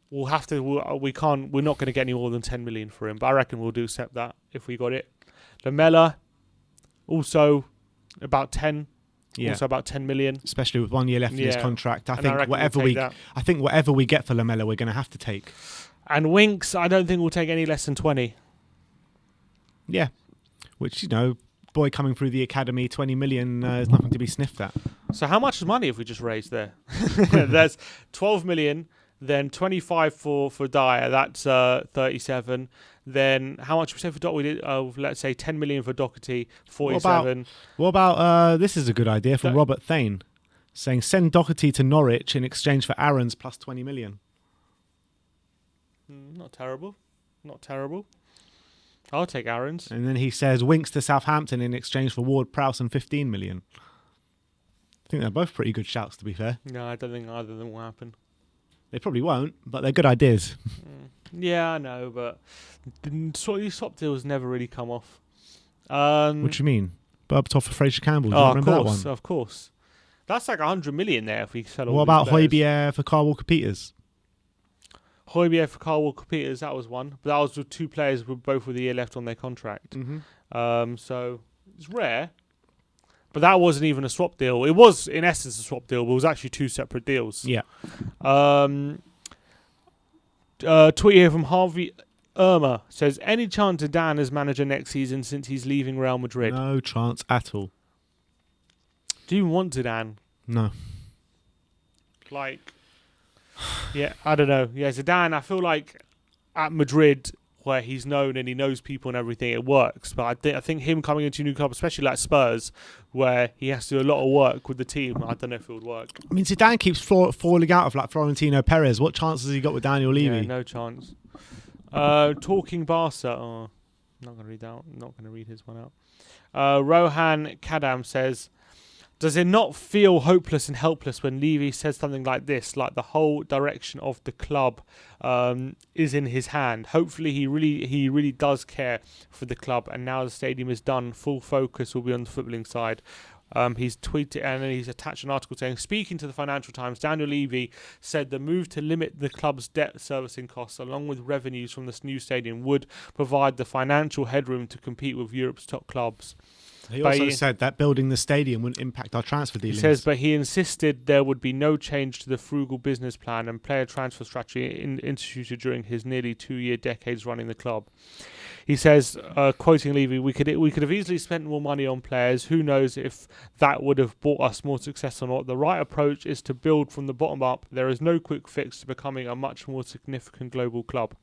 we'll have to. We can't. We're not going to get any more than 10 million for him, but I reckon we'll do accept that if we got it. Lamela, also about 10.
Yeah.
Also about 10 million,
especially with 1 year left in his contract. I think
we'll
whatever we get for Lamela, we're going to have to take.
And Winks, I don't think we'll take any less than 20.
Yeah, which, you know, boy coming through the academy, 20 million is nothing to be sniffed at.
So how much money have we just raised there? There's 12 million, then 25 for Dyer, that's 37. Then how much we say for Doherty? We did, let's say 10 million for Doherty, 47.
What about this is a good idea from Robert Thane, saying send Doherty to Norwich in exchange for Aarons plus 20 million.
Not terrible. Not terrible. I'll take Aarons.
And then he says Winks to Southampton in exchange for Ward-Prowse and 15 million. I think they're both pretty good shouts, to be fair.
No, I don't think either of them will happen.
They probably won't, but they're good ideas.
Yeah, I know, but these swap deals never really come off.
What do you mean? Berbatov for Fraser Campbell. Do you remember that one?
Of course. That's like 100 million there if we sell all.
What about Hojbjerg for Kyle Walker-Peters?
Hojbjerg for Kyle Walker-Peters, that was one. But that was with 2 players with both with a year left on their contract.
Mm-hmm.
So it's rare. But that wasn't even a swap deal. It was, in essence, a swap deal, but it was actually 2 separate deals.
Yeah.
Tweet here from Harvey Irma says, any chance of Dan as manager next season since he's leaving Real Madrid?
No chance at all.
Do you want Zidane?
No.
Like, yeah, I don't know. Yeah, Zidane, I feel like at Madrid, where he's known and he knows people and everything, it works. But I think him coming into a new club, especially like Spurs, where he has to do a lot of work with the team, I don't know if it would work. I
mean, Zidane keeps falling out of like Florentino Perez. What chance has he got with Daniel Levy?
Yeah, no chance. Talking Barca. Oh, I'm not going to read that. I'm not going to read his one out. Rohan Kadam says, does it not feel hopeless and helpless when Levy says something like this, like the whole direction of the club is in his hand? Hopefully he really does care for the club, and now the stadium is done, full focus will be on the footballing side. He's tweeted and he's attached an article saying, speaking to the Financial Times, Daniel Levy said the move to limit the club's debt servicing costs along with revenues from this new stadium would provide the financial headroom to compete with Europe's top clubs.
He also said that building the stadium wouldn't impact our transfer dealings.
He says, but he insisted there would be no change to the frugal business plan and player transfer strategy instituted during his nearly 2-year decades running the club. He says, quoting Levy, we could have easily spent more money on players. Who knows if that would have brought us more success or not. The right approach is to build from the bottom up. There is no quick fix to becoming a much more significant global club.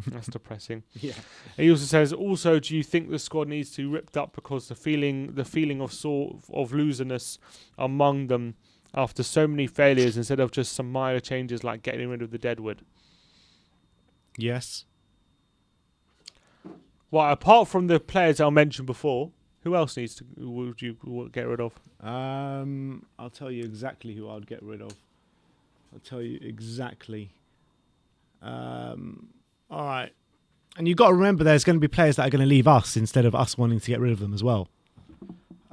That's depressing.
Yeah.
He also says, do you think the squad needs to be ripped up because the feeling of loserness among them after so many failures instead of just some minor changes like getting rid of the deadwood?
Yes.
Well, apart from the players I mentioned before, who else would you get rid of?
I'll tell you exactly who I'd get rid of. I'll tell you exactly. All right. And you've got to remember there's going to be players that are going to leave us instead of us wanting to get rid of them as well.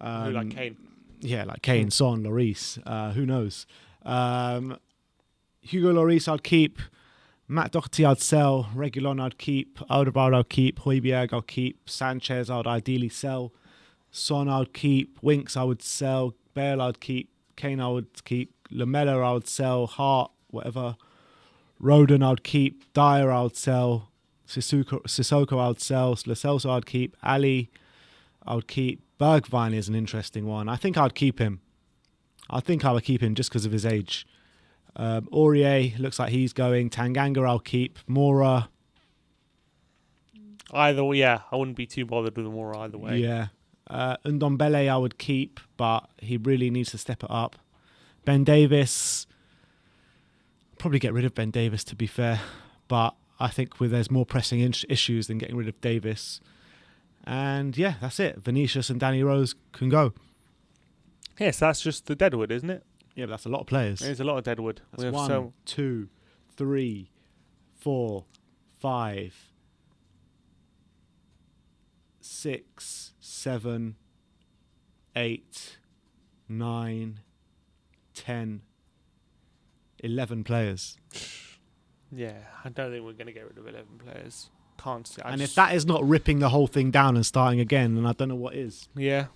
Who, like Kane?
Yeah, like Kane, Son, Lloris. Who knows? Hugo Lloris I'd keep. Matt Doherty I'd sell. Reguilon I'd keep. Alderweireld I'd keep. Hojbjerg I'd keep. Sanchez I'd ideally sell. Son I'd keep. Winks I would sell. Bale I'd keep. Kane I would keep. Lamela I would sell. Hart, whatever. Roden I'd keep. Dyer I'd sell. Sissoko I'd sell. Lo Celso I'd keep. Ali I'd keep. Bergwijn is an interesting one. I think I'd keep him. I think I would keep him just because of his age. Aurier looks like he's going. Tanganga I'll keep. Mora.
Either way, yeah. I wouldn't be too bothered with Mora either way.
Yeah. Ndombele I would keep, but he really needs to step it up. Ben Davis. Probably get rid of Ben Davis, to be fair. But I think there's more pressing issues than getting rid of Davis. And yeah, that's it. Vinicius and Danny Rose can go.
Yes, that's just the deadwood, isn't it?
Yeah, but that's a lot of players.
There's a lot of deadwood.
That's 1, 2, 3, 4, 5, 6, 7, 8, 9, 10, 11 players.
Yeah, I don't think we're going to get rid of 11 players. Can't see.
And if that is not ripping the whole thing down and starting again, then I don't know what is.
Yeah.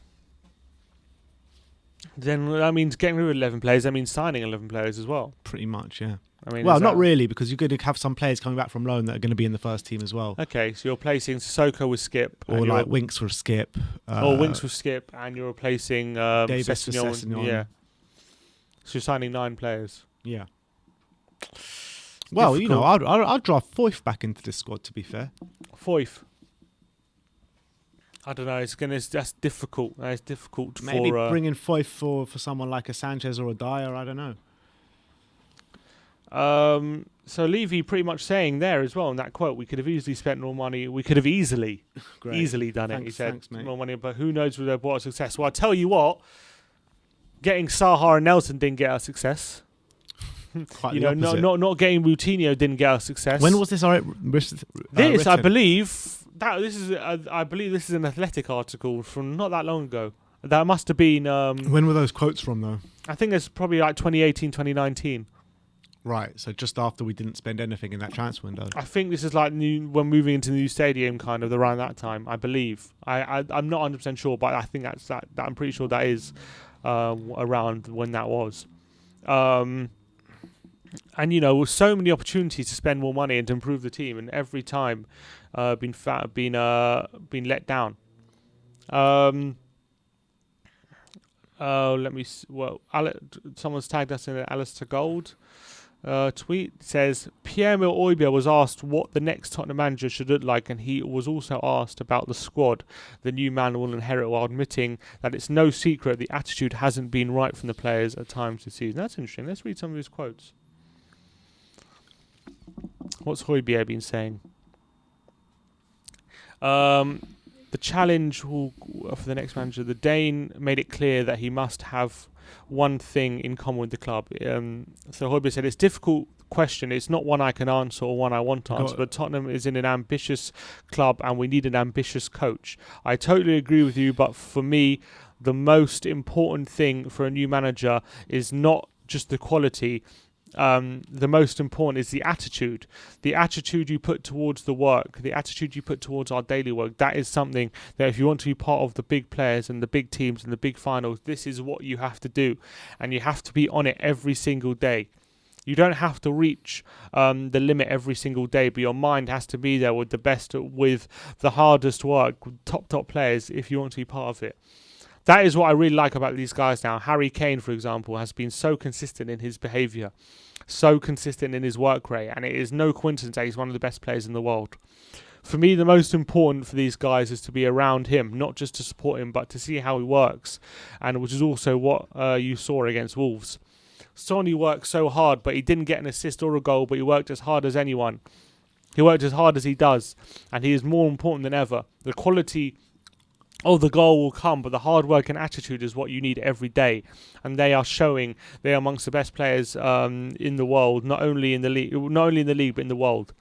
Then that means getting rid of 11 players. That means signing 11 players as well.
Pretty much, yeah.
I mean,
well, not really, because you're going to have some players coming back from loan that are going to be in the first team as well.
Okay, so you're replacing Sissoko with Skip.
Or like Winks with Skip.
Or Winks with Skip, and you're replacing
Davis with Sessegnon.
Yeah. So you're signing 9 players.
Yeah. Well, you know, I'd draft Foyth back into this squad, to be fair.
Foyth. I don't know. That's difficult. It's difficult.
Maybe bringing Foyth for someone like a Sanchez or a Dyer. I don't know.
So Levy pretty much saying there as well in that quote, we could have easily spent more money. We could have easily done it. He said
thanks, mate.
more money, but who knows whether what a success. Well, I tell you what, getting Saha and Nelson didn't get us success.
Quite
You
the
know,
opposite.
not getting Coutinho didn't get us success.
When was this?
I
written?
believe I believe this is an Athletic article from not that long ago. That must have been.
When were those quotes from, though?
I think it's probably like 2018, 2019.
Right, so just after we didn't spend anything in that transfer window.
I think this is like when moving into the new stadium, kind of around that time. I believe. I'm not 100% sure, but I think that's that. I'm pretty sure that is around when that was. And you know, with so many opportunities to spend more money and to improve the team, and every time been let down. Let me. Someone's tagged us in an Alistair Gold tweet. It says Pierre-Emile Hojbjerg was asked what the next Tottenham manager should look like, and he was also asked about the squad the new man will inherit, while admitting that it's no secret the attitude hasn't been right from the players at times this season. That's interesting. Let's read some of his quotes. What's Hojbjerg been saying? The challenge for the next manager, the Dane made it clear that he must have one thing in common with the club. So Hojbjerg said, it's a difficult question. It's not one I can answer or one I want to answer, but Tottenham is in an ambitious club and we need an ambitious coach. I totally agree with you, but for me, the most important thing for a new manager is not just the quality. The most important is the attitude you put towards the work, the attitude you put towards our daily work. That is something that if you want to be part of the big players and the big teams and the big finals, this is what you have to do, and you have to be on it every single day. You don't have to reach the limit every single day, but your mind has to be there with the best, with the hardest work, with top players if you want to be part of it. That is what I really like about these guys now. Harry Kane, for example, has been so consistent in his behaviour, so consistent in his work rate, and it is no coincidence that he's one of the best players in the world. For me, the most important for these guys is to be around him, not just to support him, but to see how he works, and which is also what you saw against Wolves. Sonny worked so hard, but he didn't get an assist or a goal, but he worked as hard as anyone. He worked as hard as he does, and he is more important than ever. The quality of the goal will come, but the hard work and attitude is what you need every day, and they are showing they are amongst the best players in the world, not only in the league but in the world.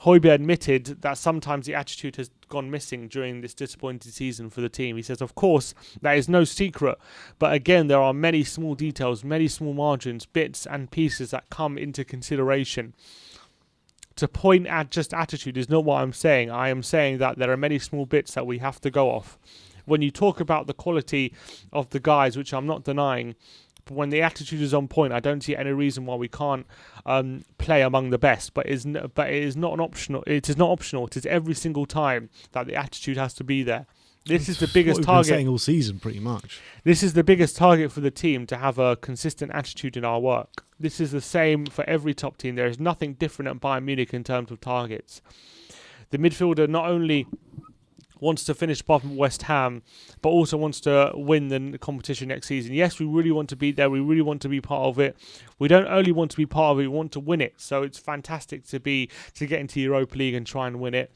Hojbjerg admitted that sometimes the attitude has gone missing during this disappointing season for the team. He says, of course, that is no secret, but again, there are many small details, many small margins, bits and pieces that come into consideration. To point at just attitude is not what I'm saying. I am saying that there are many small bits that we have to go off. When you talk about the quality of the guys, which I'm not denying, but when the attitude is on point, I don't see any reason why we can't play among the best. But it is not optional. It is not optional. It is every single time that the attitude has to be there. This is the biggest
what we've
target.
Been saying all season, pretty much.
This is the biggest target for the team, to have a consistent attitude in our work. This is the same for every top team. There is nothing different at Bayern Munich in terms of targets. The midfielder not only wants to finish bottom West Ham, but also wants to win the competition next season. Yes, we really want to be there. We really want to be part of it. We don't only want to be part of it, we want to win it. So it's fantastic to get into Europa League and try and win it.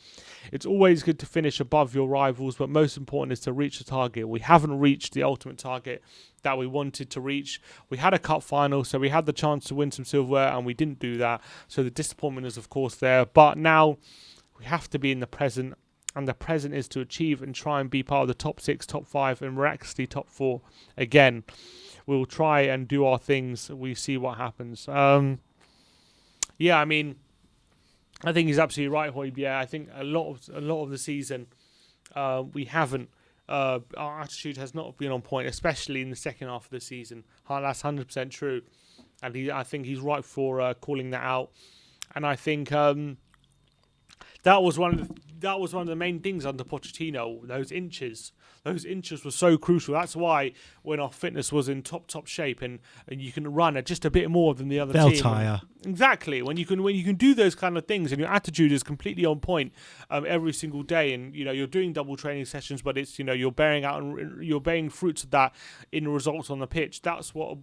It's always good to finish above your rivals, but most important is to reach the target. We haven't reached the ultimate target that we wanted to reach. We had a cup final, so we had the chance to win some silverware, and we didn't do that. So the disappointment is, of course, there. But now we have to be in the present, and the present is to achieve and try and be part of the top 6, top 5, and miraculously top 4 again. We'll try and do our things. We see what happens. Yeah, I mean, I think he's absolutely right, Hojbjerg. I think a lot of the season we haven't. Our attitude has not been on point, especially in the second half of the season. That's 100% true, and I think he's right for calling that out. And I think that was one of the main things under Pochettino. Those inches were so crucial. That's why when our fitness was in top shape, and you can run at just a bit more than the other
They'll
team.
tire.
Exactly. When you can do those kind of things, and your attitude is completely on point every single day, and you're doing double training sessions, but it's you're bearing fruits of that in results on the pitch. That's what a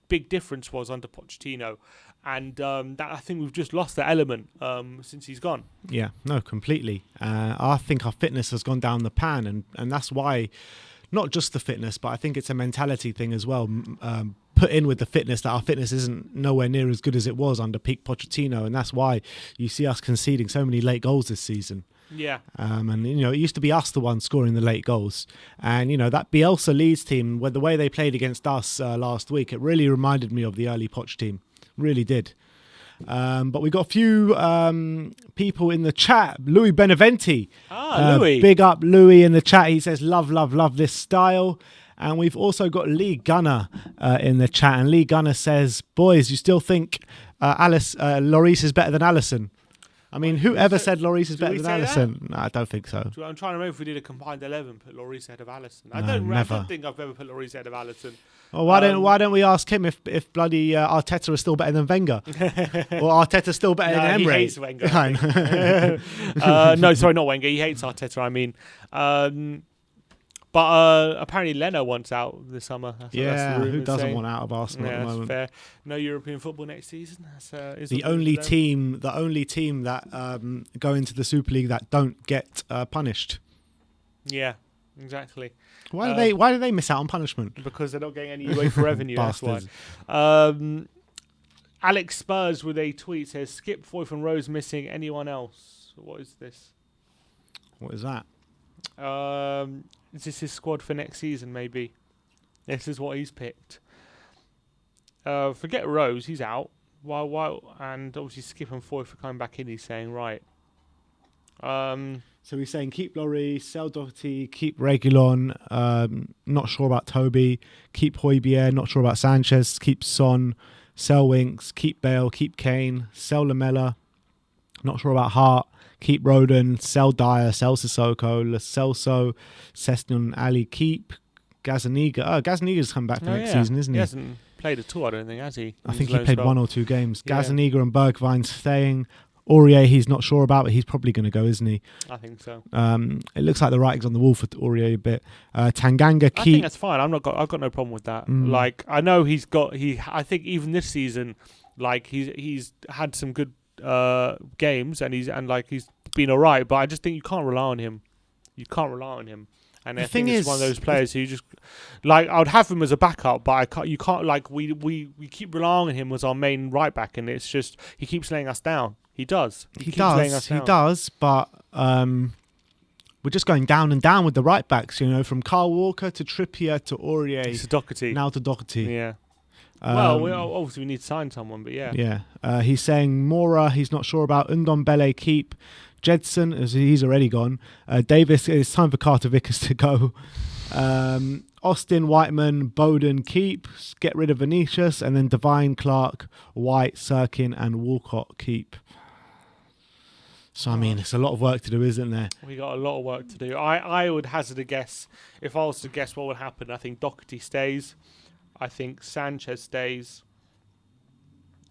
big difference was under Pochettino. And that I think we've just lost that element since he's gone.
Yeah, no, completely. I think our fitness has gone down the pan, and that's why, not just the fitness, but I think it's a mentality thing as well. Put in with the fitness, that our fitness isn't nowhere near as good as it was under peak Pochettino, and that's why you see us conceding so many late goals this season.
Yeah.
And it used to be us the ones scoring the late goals, and that Bielsa Leeds team, the way they played against us last week, it really reminded me of the early Poch team. Really did. But we got a few people in the chat. Louis Beneventi.
Louis.
Big up Louis in the chat. He says, love this style. And we've also got Lee Gunner in the chat. And Lee Gunner says, boys, you still think Lloris is better than Alisson? I mean, whoever said Lloris is better than Alisson? No, I don't think so.
I'm trying to remember if we did a combined 11, put Lloris ahead of Alisson. I
Never.
don't think I've ever put Lloris ahead of Alisson.
Well, why don't we ask him if bloody Arteta is still better than Wenger, or Arteta's still better than Emery?
He hates Wenger. No, sorry, not Wenger. He hates Arteta. I mean, but apparently Leno wants out this summer. That's
who doesn't want out of Arsenal at the moment?
Fair. No European football next season. That's
the only team that go into the Super League that don't get punished.
Yeah, exactly.
Why do they miss out on punishment?
Because they're not getting any UEFA revenue. That's why. Alex Spurs with a tweet says, "Skip, Foyth and Rose missing. Anyone else?" What is this?
What is that?
Is this his squad for next season? Maybe. This is what he's picked. Forget Rose. He's out. Why? And obviously Skip and Foyth are coming back in. He's saying right.
So he's saying keep Lloris, sell Doherty, keep Reguilon, not sure about Toby, keep Hojbjerg, not sure about Sanchez, keep Son, sell Winks, keep Bale, keep Kane, sell Lamella, not sure about Hart, keep Roden, sell Dyer, sell Sissoko, Lo Celso, Seston, Ali, keep Gazaniga. Oh, Gazaniga's come back for next season, isn't he?
He hasn't played at all, I don't think, has he?
I think he played 1 or 2 games. Yeah. Gazaniga and Bergwijn staying. Aurier, he's not sure about, but he's probably going to go, isn't he?
I think so.
It looks like the writing's on the wall for Aurier a bit. Tanganga, keep.
I think that's fine. I've got no problem with that. Like, I know I think even this season, like he's had some good games, and he's been alright. But I just think you can't rely on him. You can't rely on him. And I think it's one of those players who just like, I would have him as a backup, but you can't like we keep relying on him as our main right back, and it's just he keeps laying us down. He does,
but we're just going down and down with the right backs, from Kyle Walker to Trippier to Aurier
to Doherty.
Now to Doherty.
Yeah. Obviously we need to sign someone, but yeah.
Yeah. He's saying Mora, he's not sure about. Ndombele, keep. Jedson, as he's already gone. Davis, it's time for Carter Vickers to go. Austin, Whiteman, Bowden, keep. Get rid of Vinicius, and then Devine, Clark, White, Sirkin, and Walcott, keep. So, I mean, it's a lot of work to do, isn't there?
We got a lot of work to do. I would hazard a guess. If I was to guess what would happen, I think Doherty stays. I think Sanchez stays.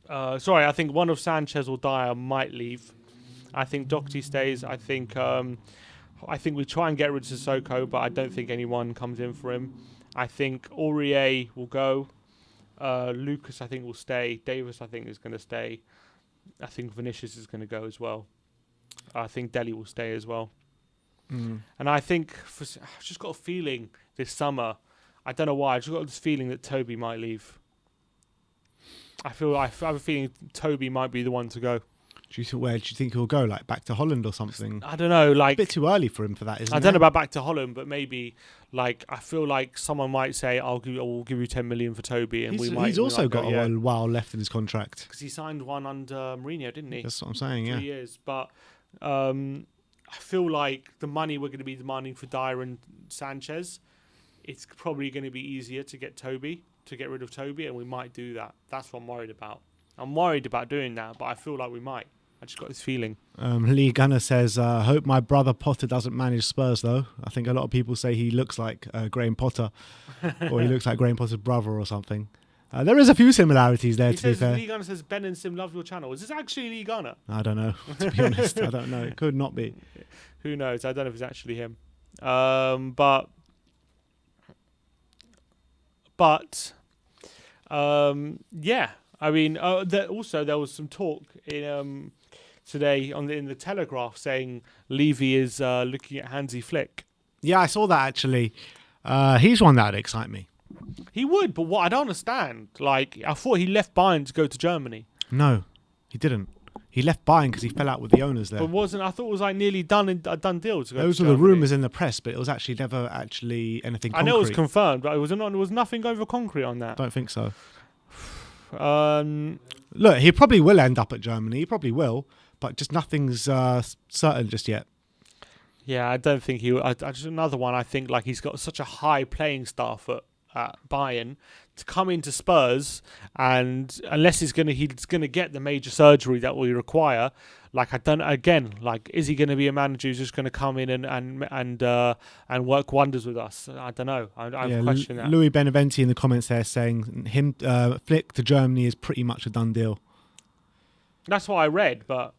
I think one of Sanchez or Dyer might leave. I think Doherty stays. I think I think we try and get rid of Sissoko, but I don't think anyone comes in for him. I think Aurier will go. Lucas, I think, will stay. Davis, I think, is going to stay. I think Vinicius is going to go as well. I think Dele will stay as well. And I think I've just got a feeling this summer. I don't know why. I've just got this feeling that Toby might leave. I have a feeling Toby might be the one to go.
Where do you think he'll go? Like back to Holland or something?
I don't know. Like
a bit too early for him for that, isn't it?
I don't know about back to Holland, but maybe like I feel like someone might say, "I'll give you 10 million for Toby," and
he's also got a while left in his contract
because he signed one under Mourinho, didn't he?
That's what I'm saying.
3 years, but I feel like the money we're going to be demanding for Dyer and Sanchez, it's probably going to be easier to get rid of Toby, and we might do that. That's what I'm worried about. I'm worried about doing that, but I feel like we might. I just got this feeling.
Lee Gunner says, hope my brother Potter doesn't manage Spurs, though. I think a lot of people say he looks like Graham Potter, or he looks like Graham Potter's brother or something. There is a few similarities there, to be fair.
Lee Gunner says, Ben and Sim love your channel. Is this actually Lee Gunner?
I don't know, to be honest. I don't know. It could not be.
Who knows? I don't know if it's actually him. Yeah. I mean, there was some talk in today in the Telegraph saying Levy is looking at Hansi Flick.
Yeah, I saw that actually. He's one that would excite me.
He would, but what I don't understand, like I thought he left Bayern to go to Germany.
No, he didn't. He left Bayern because he fell out with the owners there.
But I thought it was like nearly done deal to go.
Those were the rumours in the press, but it was actually never actually anything concrete.
I know it was confirmed, but there was nothing over concrete on that.
Don't think so. Look, he probably will end up at Germany. He probably will, but just nothing's certain just yet.
Yeah, I don't think he will. Just another one. I think like he's got such a high playing staff at Bayern to come into Spurs, and unless he's gonna get the major surgery that we require. Like is he going to be a manager who's just going to come in and work wonders with us? I don't know. I question that.
Louis Beneventi in the comments there saying Flick to Germany is pretty much a done deal.
That's what I read, but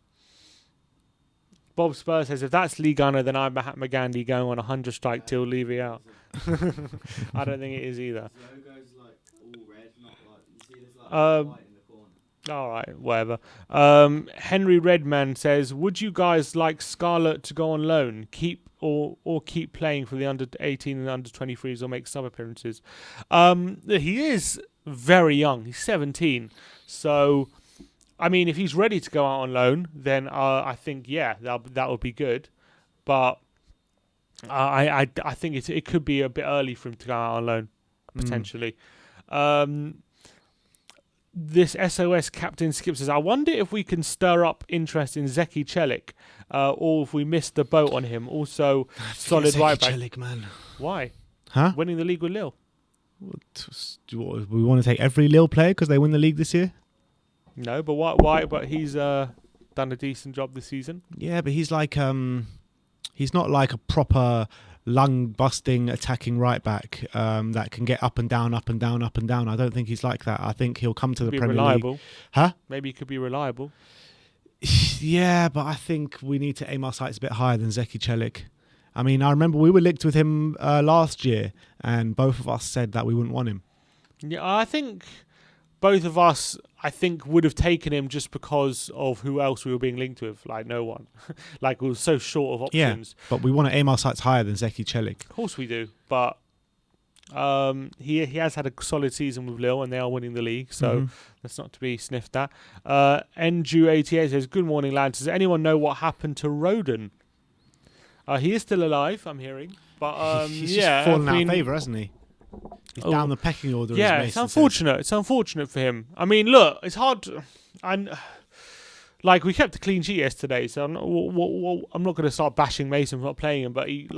Bob Spurs says if that's Lee Gunner, then I'm Mahatma Gandhi going on a 100 strike till Levy out. I don't think it is either.
The logo's like all red, not like you see there's like white in the corner.
All right, whatever. Henry Redman says, would you guys like Scarlett to go on loan, keep playing for the under 18 and under 23s, or make sub appearances? He is very young. He's 17, so I mean, if he's ready to go out on loan, then I think that would be good. But I think it could be a bit early for him to go out on loan potentially. This SOS Captain Skip says, I wonder if we can stir up interest in Zeki Celik, or if we missed the boat on him. Also, solid right back.
Celik, man.
Why?
Huh?
Winning the league with Lille.
We want to take every Lille player because they win the league this year?
No, but why? But he's done a decent job this season.
Yeah, but he's like he's not like a proper lung-busting attacking right back that can get up and down, up and down, up and down. I don't think he's like that. I think he'll come to the Premier League. Huh?
Maybe he could be reliable.
Yeah, but I think we need to aim our sights a bit higher than Zeki Celik. I mean, I remember we were linked with him last year, and both of us said that we wouldn't want him.
Yeah, I think both of us, would have taken him just because of who else we were being linked with. Like, no one. Like, we were so short of options.
Yeah, but we want to aim our sights higher than Zeki Celik.
Of course we do. But he has had a solid season with Lille, and they are winning the league. So that's not to be sniffed at. NJU88 says, good morning, lads. Does anyone know what happened to Roden? He is still alive, I'm hearing. But
he's just fallen out of favour, hasn't he? He's down the pecking order.
Yeah, it's unfortunate. It's unfortunate for him. I mean, look, it's hard. Like, we kept a clean sheet yesterday, so I'm not going to start bashing Mason for not playing him. But it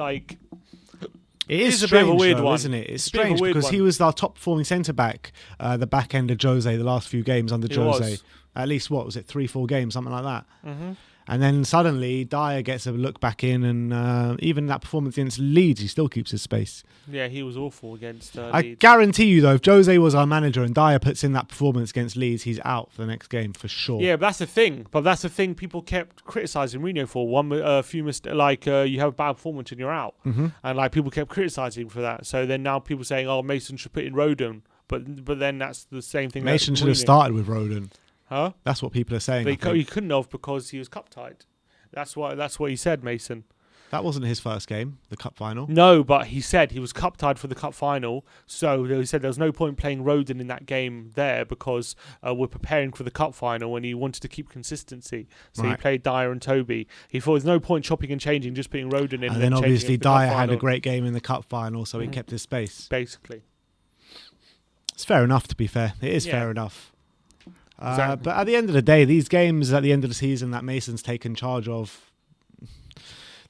is
a
strange,
bit of a weird
though,
one,
isn't it? It's strange because he was our top performing centre back, the back end of Jose, the last few games under Jose. At least 3-4 games, something like that. And then suddenly Dyer gets a look back in, and even that performance against Leeds, he still keeps his space.
Yeah, he was awful against
I
Leeds.
guarantee you, though, if Jose was our manager and Dyer puts in that performance against Leeds, he's out for the next game for sure.
Yeah, but that's the thing. People kept criticising Mourinho for you have a bad performance and you're out, and like people kept criticising for that. So then now people saying, "Oh, Mason should put in Rodon," but then that's the same thing.
Mason should have started with Rodon.
Huh?
That's what people are saying.
But he couldn't have because he was cup tied. That's what he said, Mason.
That wasn't his first game, the cup final.
No, but he said he was cup tied for the cup final. So he said there was no point playing Rodon in that game there because we're preparing for the cup final, and he wanted to keep consistency. So he played Dyer and Toby. He thought there's no point chopping and changing, just putting Rodon in.
And then obviously Dyer had a great game in the cup final, so he kept his space.
Basically.
It's fair enough, to be fair. It is fair enough.
Exactly.
But at the end of the day, these games at the end of the season that Mason's taken charge of,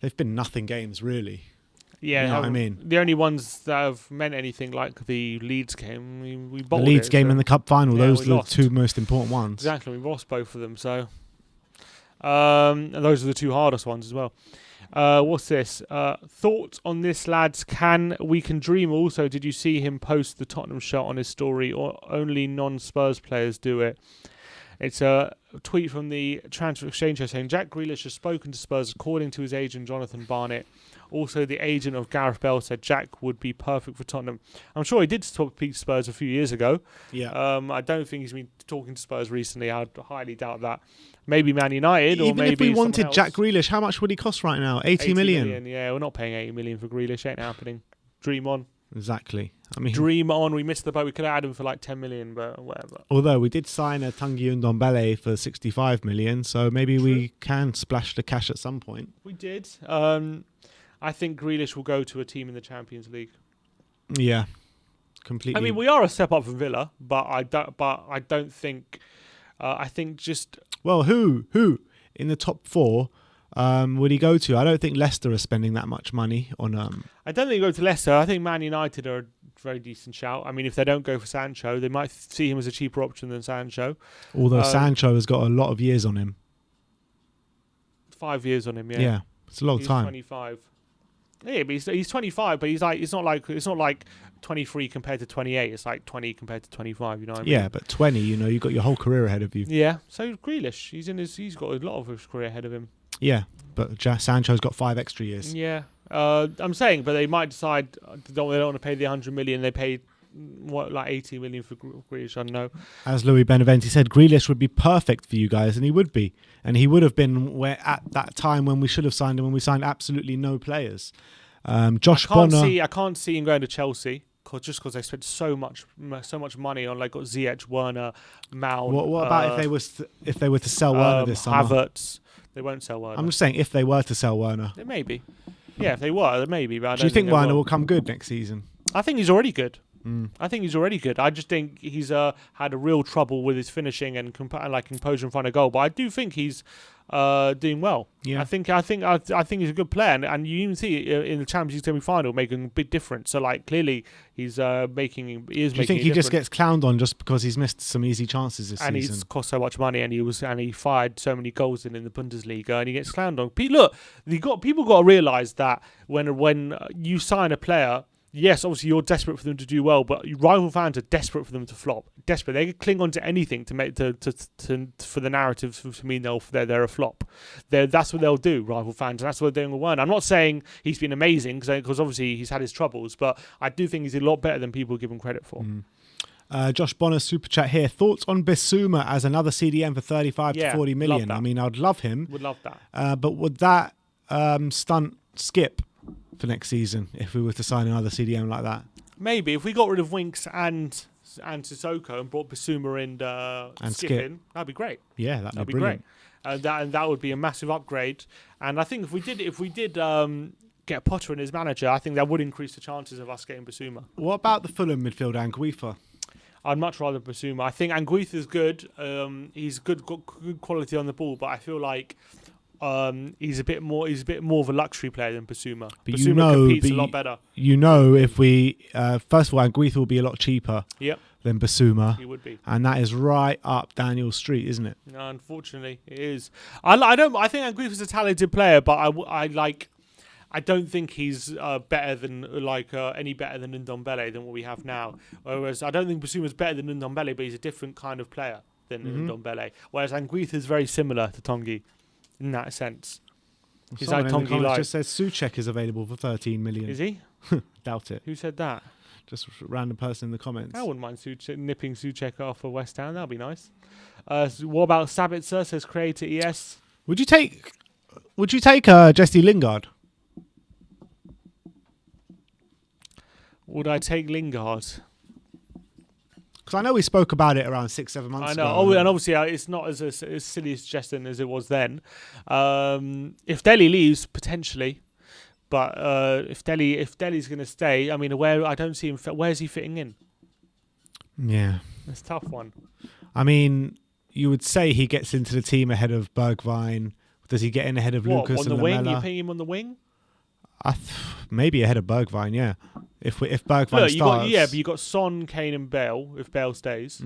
they've been nothing games, really.
Yeah,
you know what I mean?
The only ones that have meant anything, like the Leeds game, we bottled
the Leeds game and the cup final, those are the two most important ones.
Exactly, we lost both of them. So, and those are the two hardest ones as well. What's this? Thoughts on this, lads? We can dream. Also, did you see him post the Tottenham shot on his story, or only non-Spurs players do it? It's a tweet from the Transfer Exchange show saying Jack Grealish has spoken to Spurs according to his agent Jonathan Barnett. Also, the agent of Gareth Bale said Jack would be perfect for Tottenham. I'm sure he did speak to Spurs a few years ago.
Yeah.
I don't think he's been talking to Spurs recently. I'd highly doubt that. Maybe Man United, or maybe
if we wanted
else.
Jack Grealish, how much would he cost right now? 80 million?
Yeah, we're not paying 80 million for Grealish. Ain't happening. Dream on.
Exactly. I mean,
dream on. We missed the boat. We could have had him for like 10 million, but whatever.
Although we did sign a Tanguy Ndombele for 65 million, so maybe we can splash the cash at some point.
We did. I think Grealish will go to a team in the Champions League.
Yeah, completely.
I mean, we are a step up from Villa, but I don't think. I think just.
Well, who in the top four would he go to? I don't think Leicester are spending that much money on.
I don't think he'll go to Leicester. I think Man United are a very decent shout. I mean, if they don't go for Sancho, they might see him as a cheaper option than Sancho.
Although Sancho has got a lot of years on him.
5 years on him, yeah.
Yeah, it's a long time.
25. Yeah, but he's 25, but he's like it's not like 23 compared to 28. It's like 20 compared to 25. You know what I mean?
Yeah, but 20. You know, you've got your whole career ahead of you.
Yeah. So Grealish, he's got a lot of his career ahead of him.
Yeah, but Sancho's got 5 extra years.
Yeah. I'm saying, but they might decide they don't want to pay the 100 million. They paid like 80 million for Grealish. I don't know. As
Louis Beneventi said, Grealish would be perfect for you guys, and he would be, and he would have been at that time when we should have signed him, when we signed absolutely no players. Josh Bonner.
I can't see him going to Chelsea because they spent so much money on got Ziyech, Werner, Mount.
What about if they were to sell Werner this summer?
Havertz. They won't sell Werner.
I'm just saying if they were to sell Werner.
Maybe. Yeah, if they were, maybe. But
Do you think Werner will come good next season?
I think he's already good. I think he's already good. I just think he's had a real trouble with his finishing and composure in front of goal. But I do think he's doing well.
Yeah.
I think he's a good player, and you even see in the Champions League semi-final making a big difference. So clearly he's making. Do you
think he just gets clowned on just because he's missed some easy chances this season?
And he's cost so much money, and he fired so many goals in the Bundesliga, and he gets clowned on. Look, people got to realise that when you sign a player. Yes, obviously you're desperate for them to do well, but rival fans are desperate for them to flop. Desperate, they cling on to anything to make for the narrative to mean they're a flop. That's what they'll do, rival fans, and that's what they're doing with Werner. I'm not saying he's been amazing because obviously he's had his troubles, but I do think he's a lot better than people give him credit for.
Josh Bonner super chat here. Thoughts on Bissouma as another CDM for 35 to 40 million? I mean, I'd love him.
Would love that.
But would that stunt Skip for next season if we were to sign another CDM like that?
Maybe if we got rid of Winks and Sissoko and brought Bissouma and Skip in, that'd be great.
Yeah, that'd be brilliant.
Great. That would be a massive upgrade. And I think if we did get Potter in as manager, I think that would increase the chances of us getting Bissouma.
What about the Fulham midfielder Anguissa?
I'd much rather Bissouma. I think Anguissa is good. He's got good quality on the ball, but I feel like he's a bit more of a luxury player than Bissouma.
But
Bissouma competes a lot better.
You know, if we first of all, Anguissa will be a lot cheaper.
Yep.
than Basuma.
He would be.
And that is right up Daniel's street, isn't it?
No, unfortunately, it is. I think Anguissa is a talented player, but I don't think he's better than any better than Ndombele than what we have now. Whereas I don't think Basuma's better than Ndombele, but he's a different kind of player than Ndombele. Whereas Anguissa is very similar to Tongi in that sense. He's
Someone
like
in the
Tongi
comments
like.
just says Souček is available for 13 million.
Is he?
Doubt it.
Who said that?
Just a random person in the comments.
I wouldn't mind nipping Souček off for West Ham. That'd be nice. What about Sabitzer? Says Creator ES.
Would you take Jesse Lingard?
Would I take Lingard?
Because I know we spoke about it around 6-7 months ago.
I know, and obviously it's not as silly a suggestion as it was then. If Dele leaves, potentially, but if Dele's going to stay, I mean, I don't see him. Where's he fitting in?
Yeah,
it's a tough one.
I mean, you would say he gets into the team ahead of Bergwijn. Does he get in ahead of Lucas
on the
and
wing?
Lamela?
You're putting him on the wing?
Maybe ahead of Bergwijn, yeah. If Bergwijn starts,
but you got Son, Kane, and Bale. If Bale stays,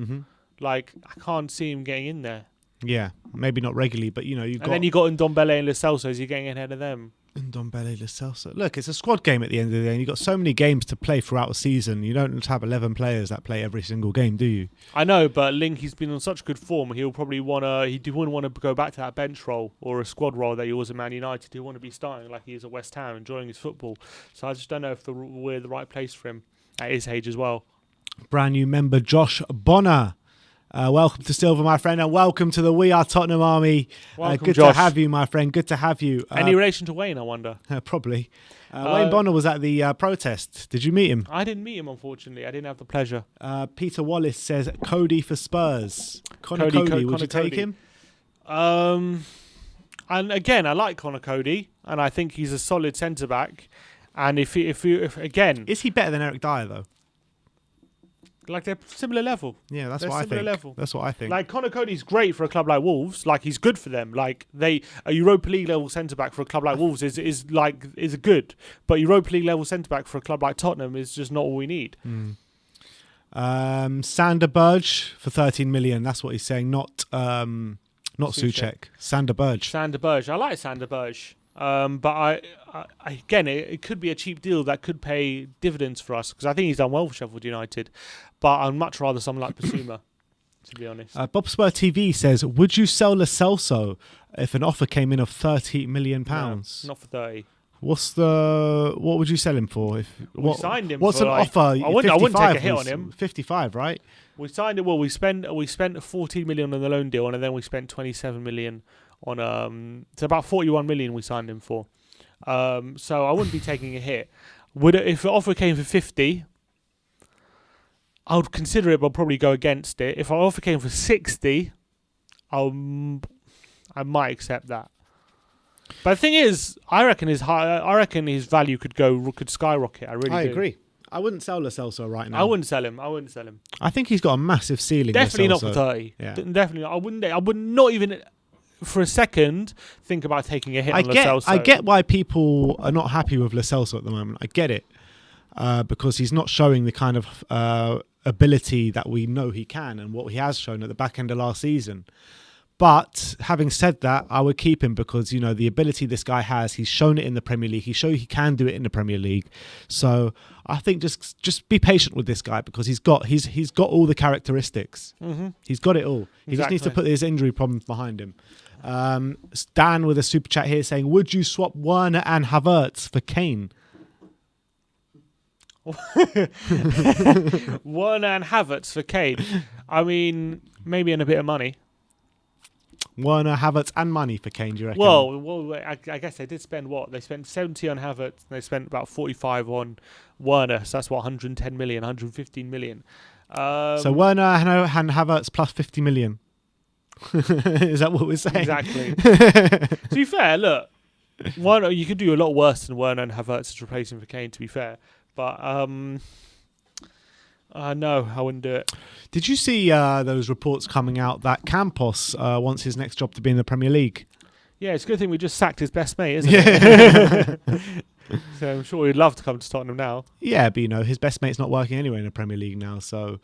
I can't see him getting in there.
Yeah, maybe not regularly, but
then you got Ndombele and Lo Celso. Is he getting ahead of them?
Ndombele, Lo Celso. Look, it's a squad game at the end of the day, and you've got so many games to play throughout the season. You don't have 11 players that play every single game, do you?
I know, but Link, he's been on such good form. He'll probably wouldn't want to go back to that bench role or a squad role that he was at Man United. He'll want to be starting like he is at West Ham, enjoying his football. So I just don't know if we're the right place for him at his age as well.
Brand new member Josh Bonner. Welcome to Silver, my friend, and welcome to the We Are Tottenham Army.
Welcome,
good
Josh.
to have you, my friend. Good to have you.
Any relation to Wayne, I wonder?
Probably. Wayne Bonner was at the protest. Did you meet him?
I didn't meet him, unfortunately. I didn't have the pleasure.
Peter Wallace says Cody for Spurs. Cody, would you take him?
And again, I like Connor Cody, and I think he's a solid centre back. And if again,
is he better than Eric Dyer though?
Like they're similar level.
Yeah, that's
they're
what I think.
Level.
That's what I think.
Like Connor Cody's great for a club like Wolves. Like he's good for them. Like a Europa League level centre back for a club like Wolves is good, but Europa League level centre back for a club like Tottenham is just not all we need.
Sander Berge for 13 million. That's what he's saying. Not Souček. Sander Berge.
Sander Berge. I like Sander Berge. But I again, it could be a cheap deal that could pay dividends for us because I think he's done well for Sheffield United. But I'd much rather someone like Basuma, to be honest.
Bob Spur TV says, would you sell Lo Celso if an offer came in of £30 million?
No, not for 30.
What would you sell him for?
We signed him.
What's
for
an offer?
I wouldn't take a hit on him.
55, right?
We signed it. Well, we spent 14 million on the loan deal, and then we spent 27 million on it's about 41 million we signed him for. So I wouldn't be taking a hit. If the offer came for 50, I would consider it, but probably go against it. If our offer came for 60, I might accept that. But the thing is, I reckon his value could skyrocket. I
agree. I wouldn't sell Lo Celso right now.
I wouldn't sell him.
I think he's got a massive ceiling.
Definitely not for 30. Yeah. Definitely not. I would not even for a second think about taking a hit on Lo Celso.
I get why people are not happy with Lo Celso at the moment. I get it. Because he's not showing the kind of ability that we know he can and what he has shown at the back end of last season. But having said that, I would keep him because, the ability this guy has, he's shown it in the Premier League. He showed he can do it in the Premier League. So I think just be patient with this guy because he's got all the characteristics. Mm-hmm. He's got it all. He just needs to put his injury problems behind him. Dan with a super chat here saying, would you swap Werner and Havertz for Kane?
Werner and Havertz for Kane. I mean, maybe in a bit of money.
Werner, Havertz and money for Kane, do you reckon?
Well, I guess they did spend what? They spent 70 on Havertz and they spent about 45 on Werner. So that's what, 110 million, 115 million.
So Werner and Havertz plus 50 million. Is that what we're saying?
Exactly. To be fair, look, Werner, you could do a lot worse than Werner and Havertz as replacing for Kane, to be fair. But no, I wouldn't do it.
Did you see those reports coming out that Campos wants his next job to be in the Premier League?
Yeah, it's a good thing we just sacked his best mate, isn't it? So I'm sure he'd love to come to Tottenham now.
Yeah, but his best mate's not working anyway in the Premier League now, so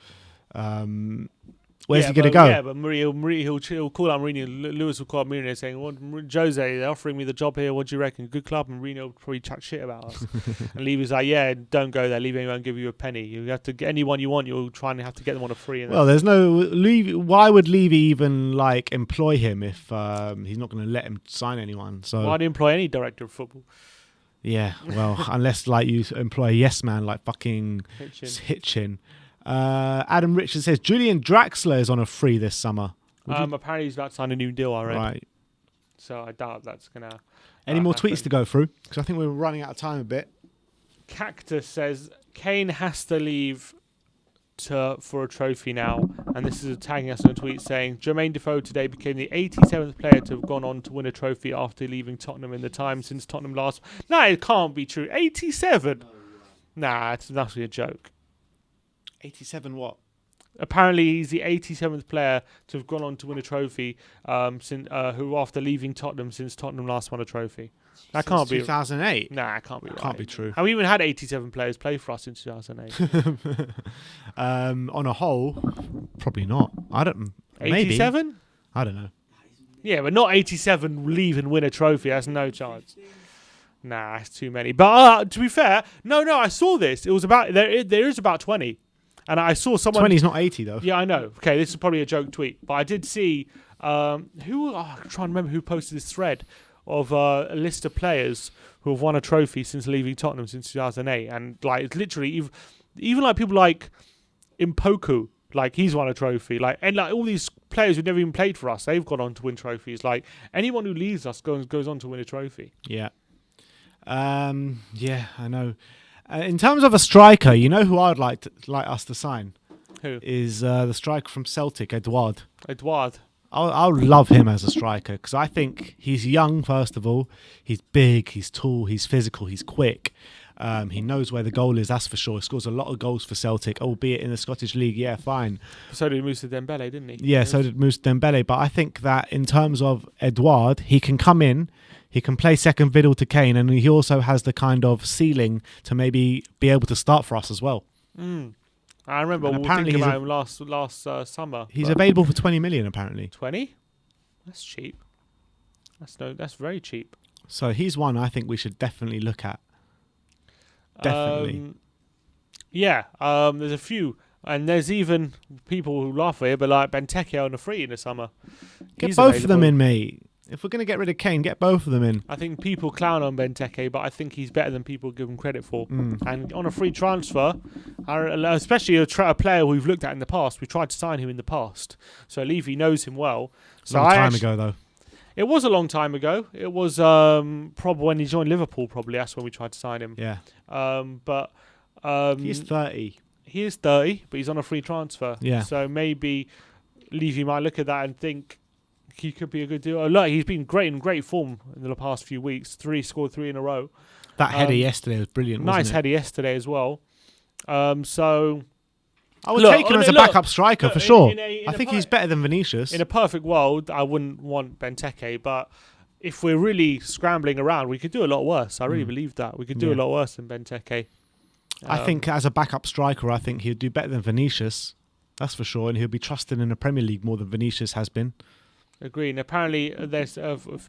Where's he going to go?
Yeah, but Mourinho, he'll call out Mourinho. Lewis will call out Mourinho saying, well, Jose, they're offering me the job here. What do you reckon? Good club. And Mourinho will probably chat shit about us. And Levy's like, yeah, don't go there. Levy won't give you a penny. You have to get anyone you want. You'll try and have to get them on a free.
Well, there's no Levy. Why would Levy even like employ him if he's not going to let him sign anyone? So
why do you employ any director of football?
Yeah, well, unless like you employ a yes man like fucking Hitchin. Adam Richards says Julian Draxler is on a free this summer.
Apparently he's about to sign a new deal, I read.
Right.
So I doubt that's going to
Any more
happen.
tweets to go through? Because I think we're running out of time a bit.
Cactus says Kane has to leave for a trophy now. And this is tagging us on a tweet saying Jermaine Defoe today became the 87th player to have gone on to win a trophy after leaving Tottenham in the time since Tottenham last... No, it can't be true. 87? Nah, it's actually a joke.
87 what?
Apparently, he's the 87th player to have gone on to win a trophy who after leaving Tottenham since Tottenham last won a trophy. That can't be
2008.
Nah, it can't be.
Can't be true.
And we even had 87 players play for us in 2008.
On a whole, probably not. I don't.
87?
Maybe. I don't know.
Yeah, but not 87 leave and win a trophy. That's no chance. Nah, it's too many. But to be fair, no, I saw this. It was about there is about 20. And I saw someone...
20's not 80, though.
Yeah, I know. Okay, this is probably a joke tweet. But I did see... I'm trying to remember who posted this thread of a list of players who have won a trophy since leaving Tottenham since 2008. And, like, it's literally... Even like, people like Impoku, like, he's won a trophy. Like, and, like, all these players who never even played for us, they've gone on to win trophies. Like, anyone who leaves us goes on to win a trophy.
Yeah. Yeah, I know. In terms of a striker, you know who I'd like us to sign?
Who?
Is the striker from Celtic, Edouard.
I'll
love him as a striker because I think he's young, first of all. He's big, he's tall, he's physical, he's quick. He knows where the goal is, that's for sure. He scores a lot of goals for Celtic, albeit in the Scottish League, yeah, fine.
So did Moussa Dembele, didn't he?
Yeah, so did Moussa Dembele. But I think that in terms of Edouard, he can come in, he can play second fiddle to Kane, and he also has the kind of ceiling to maybe be able to start for us as well.
I remember thinking about him last summer.
He's available for 20 million, apparently.
20? That's cheap. That's very cheap.
So he's one I think we should definitely look at. Definitely.
There's a few. And there's even people who laugh at it, but like Benteke on a free in the summer.
Get both of them in, mate. If we're going to get rid of Kane, get both of them in.
I think people clown on Benteke, but I think he's better than people give him credit for. And on a free transfer, especially a player we've looked at in the past, we tried to sign him in the past. So Levy knows him well.
So long time ago, though.
It was a long time ago. It was probably when he joined Liverpool, probably. That's when we tried to sign him.
Yeah.
He's
30.
He is 30, but he's on a free transfer.
Yeah.
So maybe Levy might look at that and think he could be a good deal. Oh, look, he's been in great form in the past few weeks. Scored three in a row.
That header yesterday was brilliant.
Nice header yesterday as well. So
I would take him as a backup striker for sure. I think he's better than Vinicius.
In a perfect world, I wouldn't want Benteke, but if we're really scrambling around, we could do a lot worse. I really believe that we could do a lot worse than Benteke.
I think as a backup striker, I think he'd do better than Vinicius. That's for sure, and he'll be trusted in the Premier League more than Vinicius has been.
Agree. And apparently there's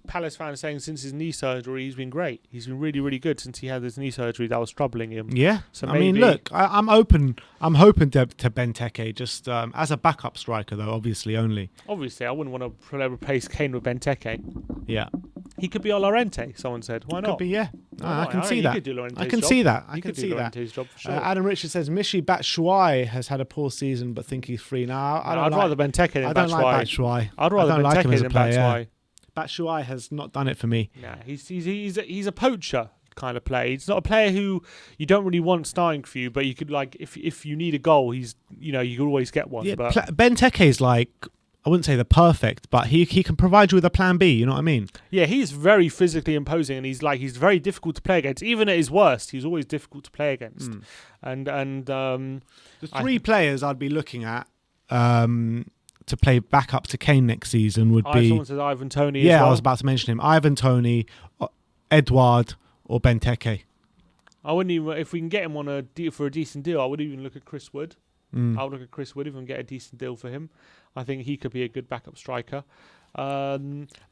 Palace fans saying since his knee surgery he's been great. He's been really, really good since he had his knee surgery that was troubling him.
Yeah.
So
I mean, look, I'm open. I'm hoping to Benteke just as a backup striker, though. Obviously, only.
Obviously, I wouldn't want to replace Kane with Benteke.
Yeah.
He could be a Llorente. Someone said, "Why not?"
Could be, yeah.
I
can see that. I can see that. I can see that.
Job for sure.
Adam Richard says Michy Batshuayi has had a poor season, but think he's free now.
I'd rather Benteke than Batshuayi.
I don't like Batshuayi.
I'd rather Benteke than Batshuayi.
Batshuayi has not done it for me.
Yeah, he's a poacher kind of player. He's not a player who you don't really want starting for you, but you could like if you need a goal, you could always get one.
Yeah,
but
Benteke is like, I wouldn't say the perfect, but he can provide you with a plan B. You know what I mean?
Yeah, he's very physically imposing, and he's very difficult to play against. Even at his worst, he's always difficult to play against. And
the three players I'd be looking at to play back up to Kane next season would be.
Someone says Ivan Toney.
Yeah,
as well.
I was about to mention him. Ivan Toney, Edouard, or Benteke.
I wouldn't even, if we can get him on for a decent deal, I would even look at Chris Wood. I'll look at Chris Wood and get a decent deal for him. I think he could be a good backup striker. But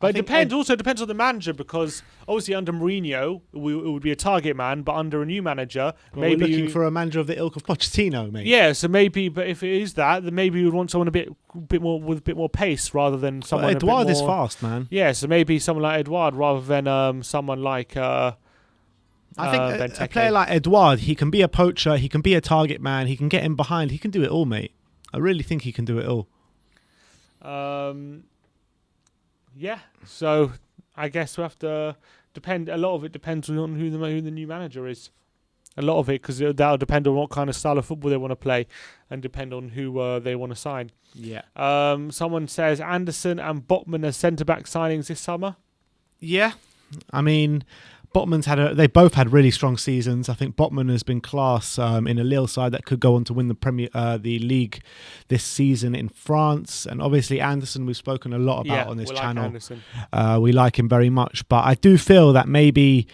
it depends. Also depends on the manager, because obviously under Mourinho it would be a target man, but under a new manager, maybe
we're looking for a manager of the ilk of Pochettino, mate.
Yeah, so maybe, but if it is that, then maybe you'd want someone a bit more with a bit more pace rather than someone.
Edouard is fast, man.
Yeah, so maybe someone like Edouard rather than someone like.
I think a player like Edouard, he can be a poacher, he can be a target man, he can get in behind, he can do it all, mate. I really think he can do it all.
Yeah, so I guess we have to depend. A lot of it depends on who the new manager is. A lot of it, because that'll depend on what kind of style of football they want to play, and depend on who they want to sign.
Yeah.
Someone says Anderson and Botman as centre back signings this summer.
Yeah, I mean, Botman's they both had really strong seasons. I think Botman has been class in a Lille side that could go on to win the league this season in France. And obviously Anderson, we've spoken a lot about on this channel. We like him very much, but I do feel that maybe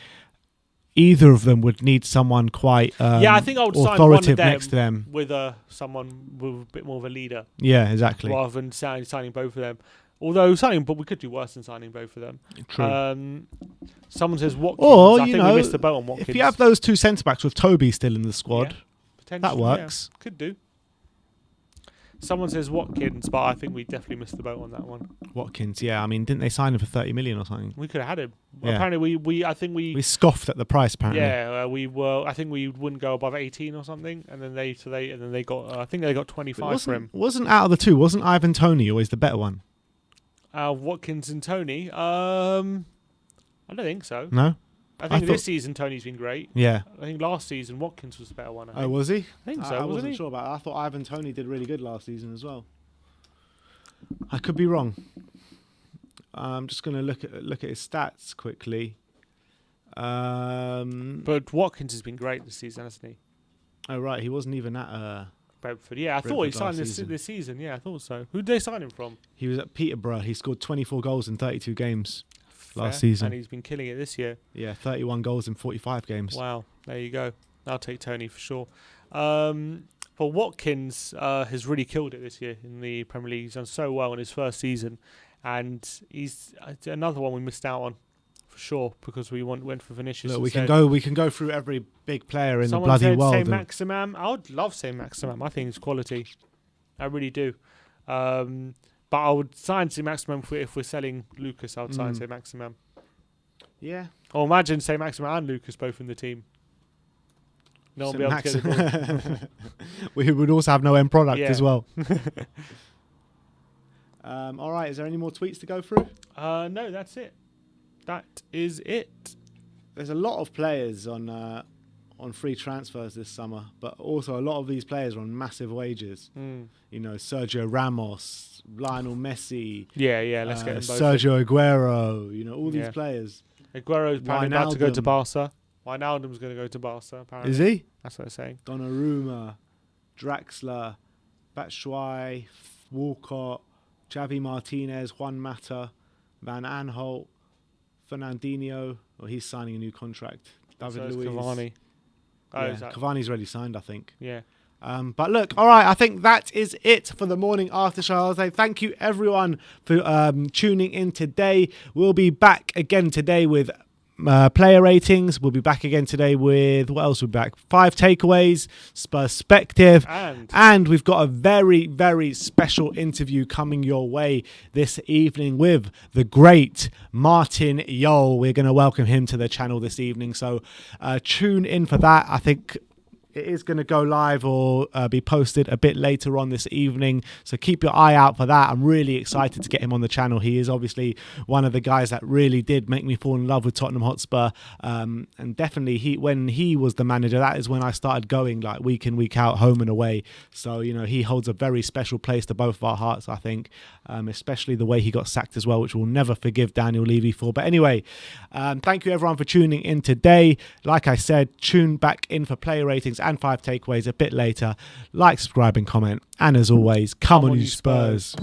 either of them would need someone quite
I think I would sign
authoritative
one of them
next to them
with someone with a bit more of a leader.
Yeah, exactly.
Rather than signing both of them. Although but we could do worse than signing both of them.
True.
Someone says Watkins.
Or,
I think we missed the boat on Watkins.
If you have those two centre-backs with Toby still in the squad, that works.
Yeah, could do. Someone says Watkins, but I think we definitely missed the boat on that one.
Watkins, yeah. I mean, didn't they sign him for 30 million or something?
We could have had him.
Yeah.
Apparently, we
scoffed at the price. Apparently,
yeah. We were. I think we wouldn't go above 18 or something, and then they got. I think they got 25 for him.
Wasn't out of the two? Wasn't Ivan Toney always the better one?
Watkins and Toney. I don't think so.
No.
I think this season Toney's been great.
Yeah.
I think last season Watkins was the better one.
Oh, was he?
I think so.
I wasn't sure about it. I thought Ivan Toney did really good last season as well. I could be wrong. I'm just going to look at his stats quickly.
But Watkins has been great this season, hasn't he?
Oh right, he wasn't even at
Brentford. Yeah, I thought he signed this season. Yeah, I thought so. Who did they sign him from?
He was at Peterborough. He scored 24 goals in 32 games last season.
And he's been killing it this year.
Yeah, 31 goals in 45 games.
Wow, there you go. I'll take Toney for sure. But Watkins has really killed it this year in the Premier League. He's done so well in his first season. And he's another one we missed out on. For sure, because we went for Vinicius.
Look, we can go through every big player in the bloody world.
Saint Maximin. I would love Saint Maximin. I think it's quality. I really do. But I would sign Saint Maximin if we're selling Lucas. I would sign Saint Maximin.
Yeah.
Or imagine Saint Maximin and Lucas both in the team. No one will be able to get the ball.
We would also have no end product as well. All right. Is there any more tweets to go through?
No, that's it. That is it.
There's a lot of players on free transfers this summer, but also a lot of these players are on massive wages. You know, Sergio Ramos, Lionel Messi.
Yeah, let's get them both.
Sergio Aguero. You know, all these players.
Aguero's apparently about to go to Barca. Wijnaldum's going to go to Barca, apparently.
Is he?
That's what they're saying.
Donnarumma, Draxler, Batshuayi, Walcott, Javi Martinez, Juan Mata, Van Aanholt, Fernandinho. Well, he's signing a new contract. David Luiz.
Cavani.
Cavani's already signed, I think.
Yeah.
But look, all right, I think that is it for the morning after show. I'll say thank you, everyone, for tuning in today. We'll be back again today with player ratings. We'll be back again today with, what else we'll be back? 5 takeaways, perspective, and we've got a very, very special interview coming your way this evening with the great Martin Jol. We're going to welcome him to the channel this evening, so tune in for that. I think it is going to go live or be posted a bit later on this evening, so keep your eye out for that. I'm really excited to get him on the channel. He is obviously one of the guys that really did make me fall in love with Tottenham Hotspur, and definitely when he was the manager, that is when I started going like week in, week out, home and away. So, you know, he holds a very special place to both of our hearts, I think, especially the way he got sacked as well, which we'll never forgive Daniel Levy for. But anyway, thank you everyone for tuning in today. Like I said, tune back in for player ratings and 5 takeaways a bit later. Like, subscribe and comment, and as always, come on you Spurs.